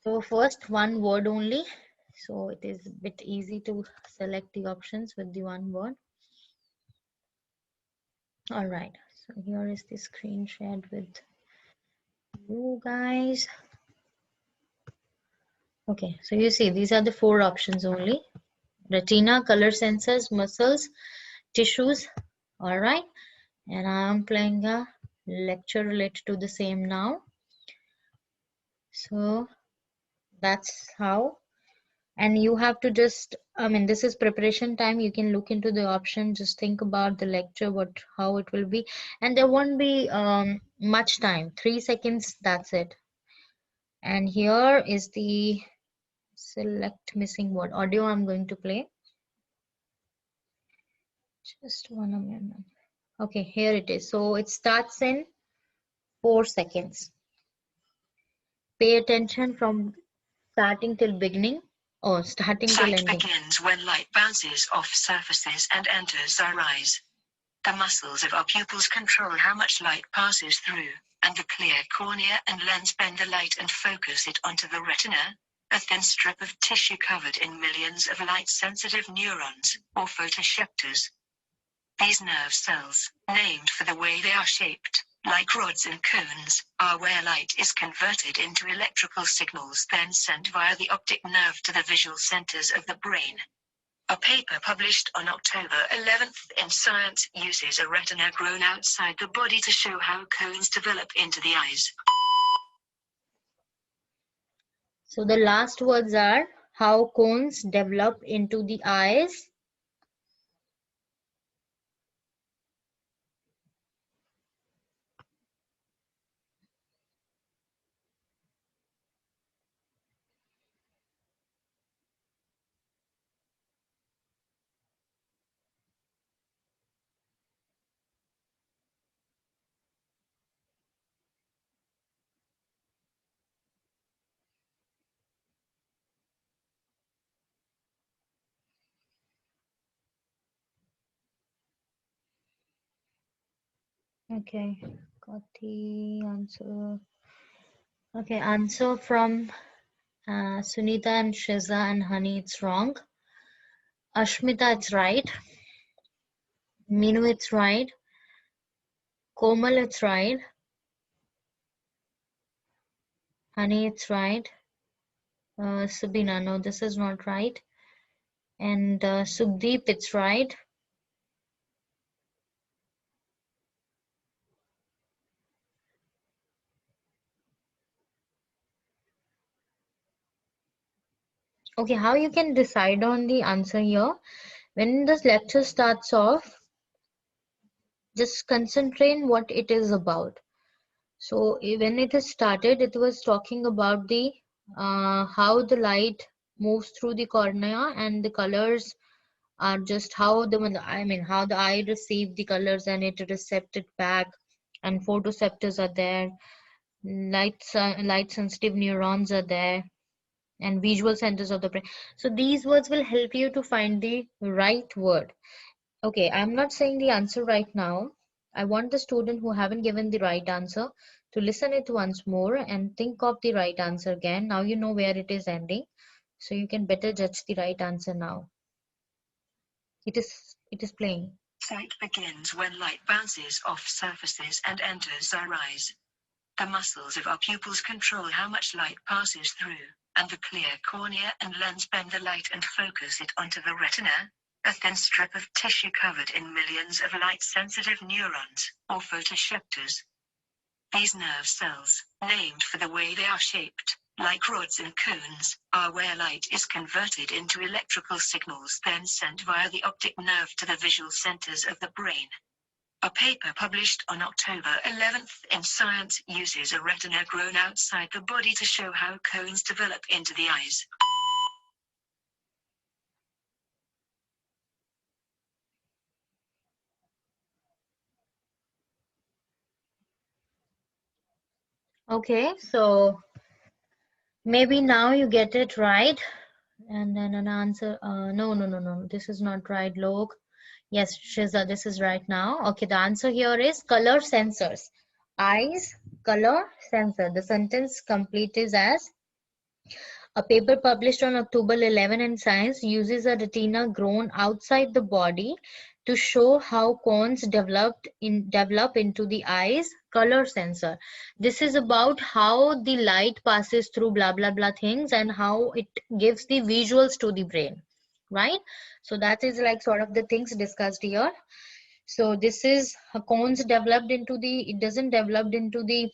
So first, one word only. So it is a bit easy to select the options with the one word. All right, so here is the screen shared with you guys. Okay, so you see these are the 4 options only: retina, color sensors, muscles, tissues. All right, and I'm playing a lecture related to the same now. So that's how. And you have to just, this is preparation time. You can look into the option, just think about the lecture, how it will be, and there won't be much time, 3 seconds, that's it. And here is the select missing word audio I'm going to play. Just 1 minute. Okay, here it is. So it starts in 4 seconds. Pay attention from starting till beginning or starting till Sight ending. begins when light bounces off surfaces and enters our eyes. The muscles of our pupils control how much light passes through, and the clear cornea and lens bend the light and focus it onto the retina, a thin strip of tissue covered in millions of light-sensitive neurons, or photoreceptors. These nerve cells, named for the way they are shaped, like rods and cones, are where light is converted into electrical signals then sent via the optic nerve to the visual centers of the brain. A paper published on October 11th in Science uses a retina grown outside the body to show how cones develop into the eyes. So the last words are how cones develop into the eyes. Okay, got the answer. Okay, answer from Sunita and Shiza and Honey, it's wrong. Ashmita, it's right. Minu, it's right. Komal, it's right. Honey, it's right. Sabina, no, this is not right. And Subdeep, it's right. Okay, how you can decide on the answer here? When this lecture starts off, just concentrate on what it is about. So when it has started, it was talking about the how the light moves through the cornea, and the colors are just how how the eye receives the colors and it recepts it back, and photoreceptors are there, light sensitive neurons are there, and visual centers of the brain. So these words will help you to find the right word. Okay, I'm not saying the answer right now. I want the student who haven't given the right answer to listen it once more and think of the right answer again. Now you know where it is ending, so you can better judge the right answer now. It is playing. Sight begins when light bounces off surfaces and enters our eyes. The muscles of our pupils control how much light passes through, and the clear cornea and lens bend the light and focus it onto the retina, a thin strip of tissue covered in millions of light-sensitive neurons, or photoreceptors. These nerve cells, named for the way they are shaped, like rods and cones, are where light is converted into electrical signals then sent via the optic nerve to the visual centers of the brain. A paper published on October 11th in Science uses a retina grown outside the body to show how cones develop into the eyes. Okay, so maybe now you get it right. And then an answer, no, this is not right, Lok. Yes, Shiza, this is right now. Okay, the answer here is color sensors. Eyes, color, sensor. The sentence complete is as: a paper published on October 11 in Science uses a retina grown outside the body to show how cones develop into the eyes. Color sensor. This is about how the light passes through blah blah blah things and how it gives the visuals to the brain, right? So that is like sort of the things discussed here. So this is cones developed into the, it doesn't develop into the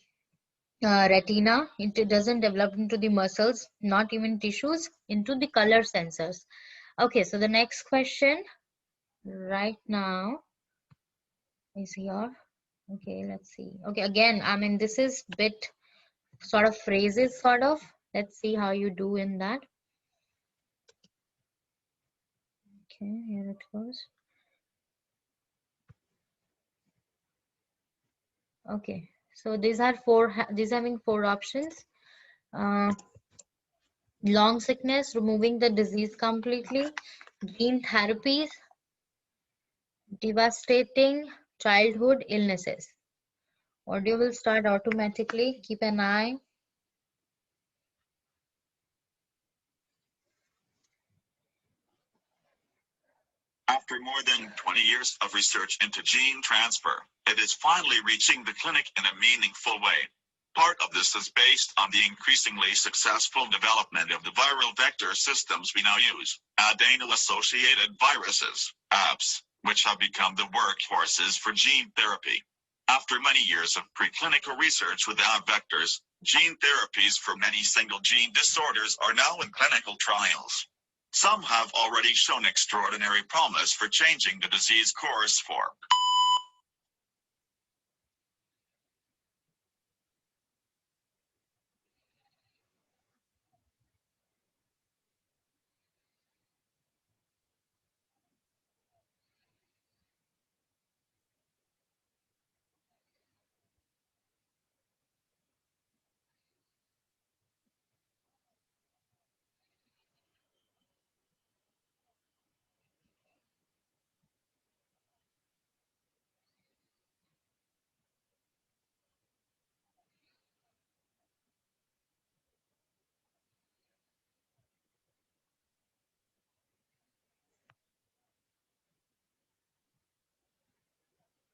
retina, it doesn't develop into the muscles, not even tissues, into the color sensors. Okay, so the next question right now is here. Okay, let's see. Okay, again, I mean, this is bit sort of phrases, sort of. Let's see how you do in that. Okay, here it goes. Okay, So these are these having 4 options. Long sickness, removing the disease completely, gene therapies, devastating childhood illnesses. Audio will start automatically. Keep an eye. After more than 20 years of research into gene transfer, it is finally reaching the clinic in a meaningful way. Part of this is based on the increasingly successful development of the viral vector systems we now use, adeno-associated viruses, AVs, which have become the workhorses for gene therapy. After many years of preclinical research with AV vectors, gene therapies for many single gene disorders are now in clinical trials. Some have already shown extraordinary promise for changing the disease course for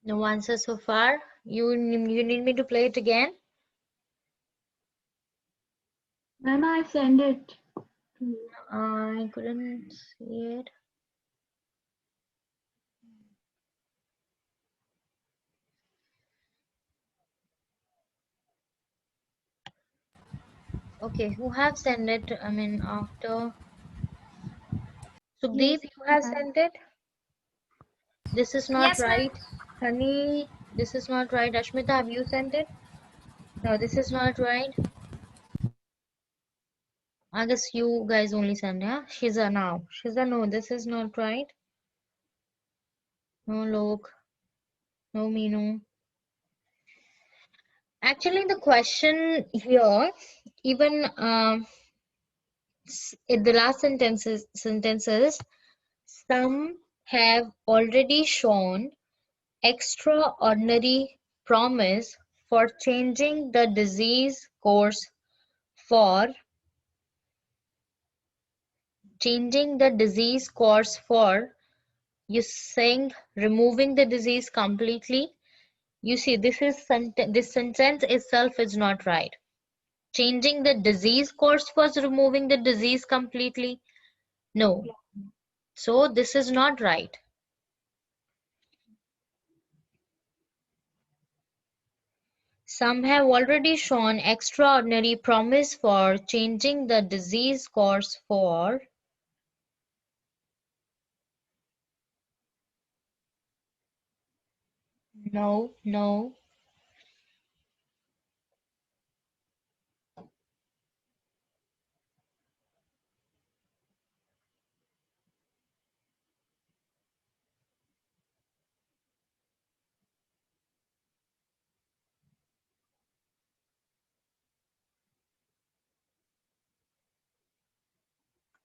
No answer so far. You need me to play it again? Ma'am, I send it. I couldn't see it. Okay, who have sent it? I mean, after Sukhdeep, Yes, you have ma'am. sent it? This is not Yes, ma'am. right. Honey, this is not right. Ashmita, have you sent it? No, this is not right. I guess you guys only send, yeah? Shiza now. Shiza, no, this is not right. No, Lok. No, Meenu. Actually, the question here, even in the last sentences, some have already shown extraordinary promise for changing the disease course for you saying removing the disease completely. You see, this sentence itself is not right. Changing the disease course was removing the disease completely. No. So this is not right. Some have already shown extraordinary promise for changing the disease course for no.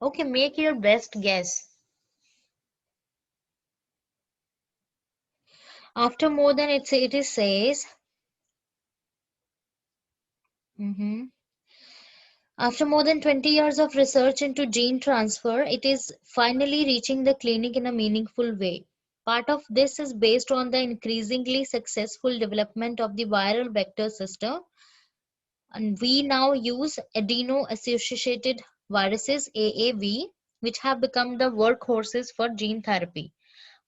Okay, make your best guess. After more than it says after more than 20 years of research into gene transfer, it is finally reaching the clinic in a meaningful way. Part of this is based on the increasingly successful development of the viral vector system, and we now use adeno-associated viruses, AAV, which have become the workhorses for gene therapy.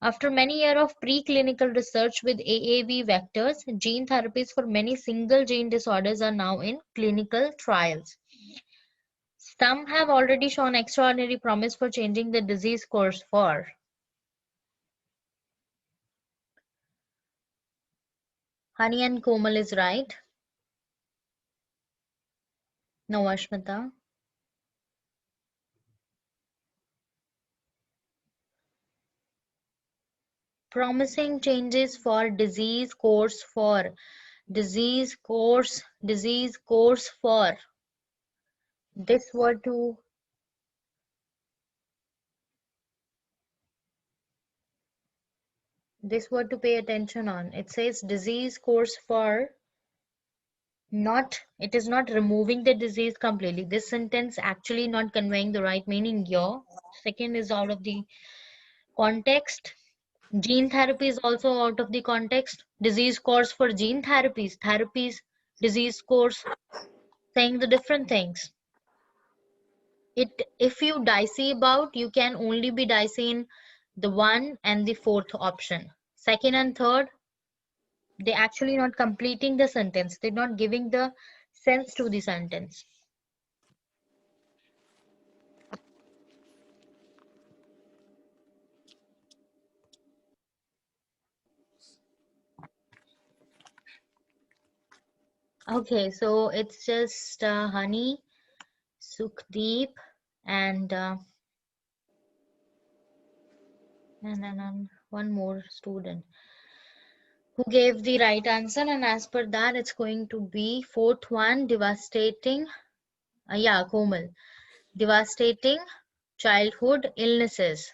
After many years of preclinical research with AAV vectors, gene therapies for many single gene disorders are now in clinical trials. Some have already shown extraordinary promise for changing the disease course for Honey and Komal is right. No, Ashmita. Promising changes for disease course for. disease course for. This word to pay attention on. It says disease course for, not, it is not removing the disease completely. This sentence actually not conveying the right meaning here. Second is out of the context. Gene therapy is also out of the context. Disease course for gene therapies, disease course, saying the different things. If you dicey about, you can only be dicey in the one and the fourth option. Second and third, they actually not completing the sentence. They're not giving the sense to the sentence. Okay, so it's just Honey, Sukhdeep, and one more student who gave the right answer, and as per that, it's going to be fourth one, devastating. Yeah, Komal, devastating childhood illnesses.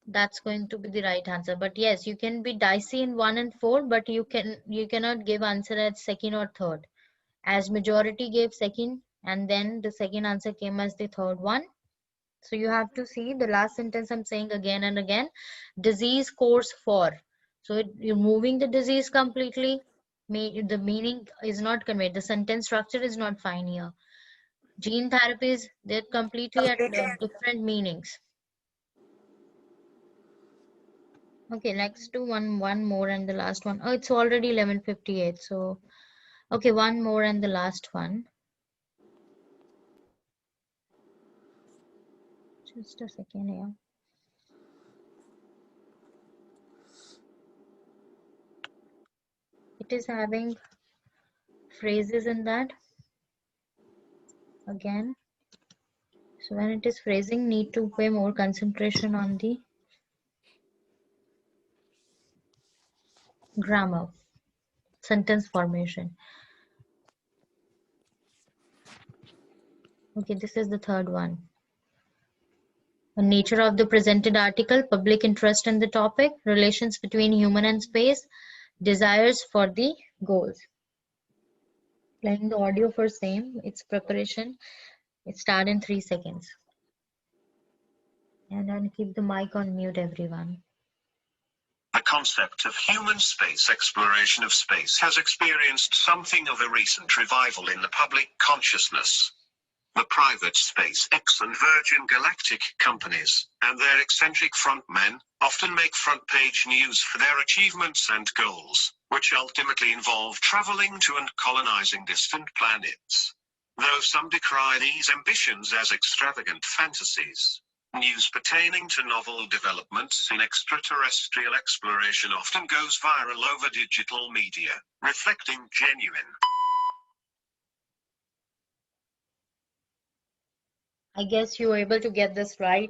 That's going to be the right answer. But yes, you can be dicey in 1 and 4, but you cannot give answer at second or third, as majority gave second, and then the second answer came as the third one. So you have to see the last sentence. I'm saying again and again, disease course for. So you're moving the disease completely. The meaning is not conveyed. The sentence structure is not fine here. Gene therapies, they're completely at different meanings. Okay, let's do one more and the last one. Oh, it's already 11:58. So, okay, one more and the last one. Just a second here. It is having phrases in that. Again. So when it is phrasing, need to pay more concentration on the grammar, sentence formation. Okay, this is the third one. The nature of the presented article, public interest in the topic, relations between human and space, desires for the goals. Playing the audio for same, its preparation, it start in 3 seconds. And then keep the mic on mute, everyone. The concept of human space exploration of space has experienced something of a recent revival in the public consciousness. The private SpaceX and Virgin Galactic companies and their eccentric frontmen often make front-page news for their achievements and goals, which ultimately involve traveling to and colonizing distant planets. Though some decry these ambitions as extravagant fantasies, news pertaining to novel developments in extraterrestrial exploration often goes viral over digital media, reflecting genuine. I guess you were able to get this right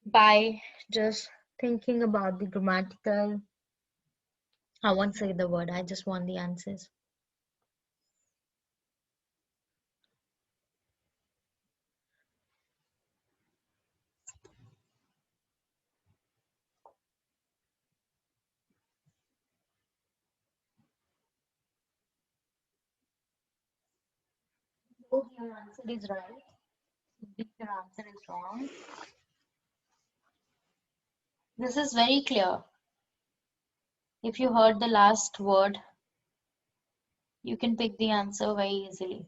by just thinking about the grammatical. I won't say the word, I just want the answers. If your answer is right, if your answer is wrong, this is very clear. If you heard the last word, you can pick the answer very easily.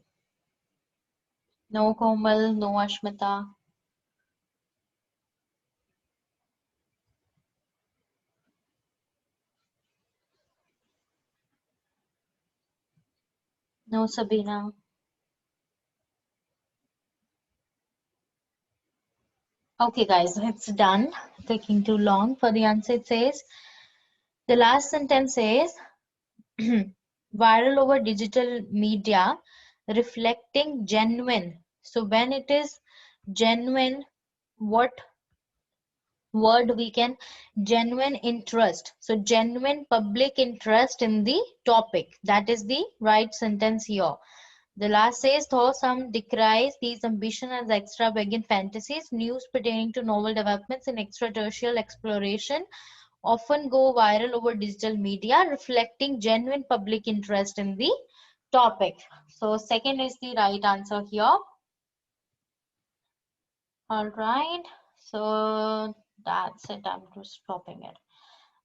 No Komal, no Ashmita. No Sabina. Okay guys, it's done. Taking too long for the answer. It says, the last sentence says, viral over digital media, reflecting genuine. So when it is genuine, what word we can genuine interest. So genuine public interest in the topic. That is the right sentence here. The last says, though some decries these ambition as extravagant fantasies, news pertaining to novel developments in extraterrestrial exploration often go viral over digital media, reflecting genuine public interest in the topic. So second is the right answer here. All right, so that's it. I'm just stopping it.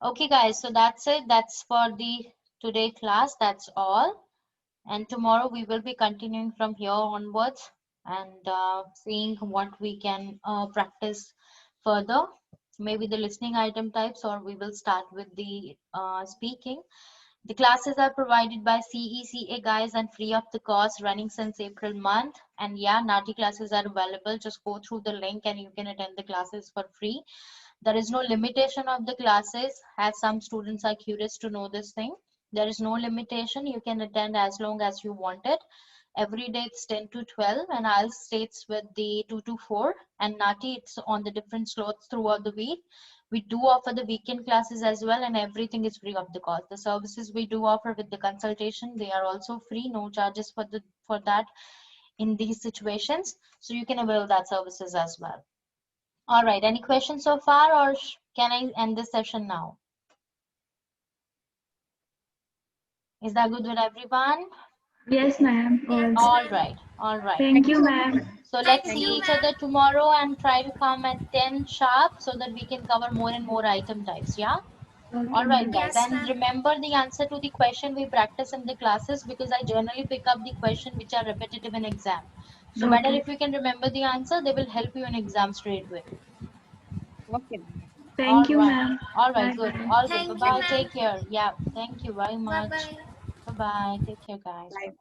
Okay, guys, so that's it. That's for the today class. That's all. And tomorrow we will be continuing from here onwards and seeing what we can practice further. Maybe the listening item types, or we will start with the speaking. The classes are provided by CECA guys and free of the cost, running since April month. And yeah, Nati classes are available. Just go through the link and you can attend the classes for free. There is no limitation of the classes, as some students are curious to know this thing. There is no limitation. You can attend as long as you want it. Every day it's 10 to 12, and IELTS states with the 2 to 4, and Nati it's on the different slots throughout the week. We do offer the weekend classes as well, and everything is free of the cost. The services we do offer with the consultation, they are also free, no charges for that in these situations. So you can avail that services as well. All right, any questions so far, or can I end this session now? Is that good with everyone? Yes, ma'am. All right, all right. Thank you, ma'am. So let's see each other tomorrow and try to come at 10 sharp so that we can cover more and more item types, yeah? All right, guys. And remember the answer to the question we practice in the classes, because I generally pick up the question which are repetitive in exam. So better if you can remember the answer, they will help you in exam straight away. Okay. Thank you, All right. ma'am. All right, good. Bye-bye. All good. Bye-bye. Take care. Yeah, thank you very much. Bye-bye. Take care, guys. Bye.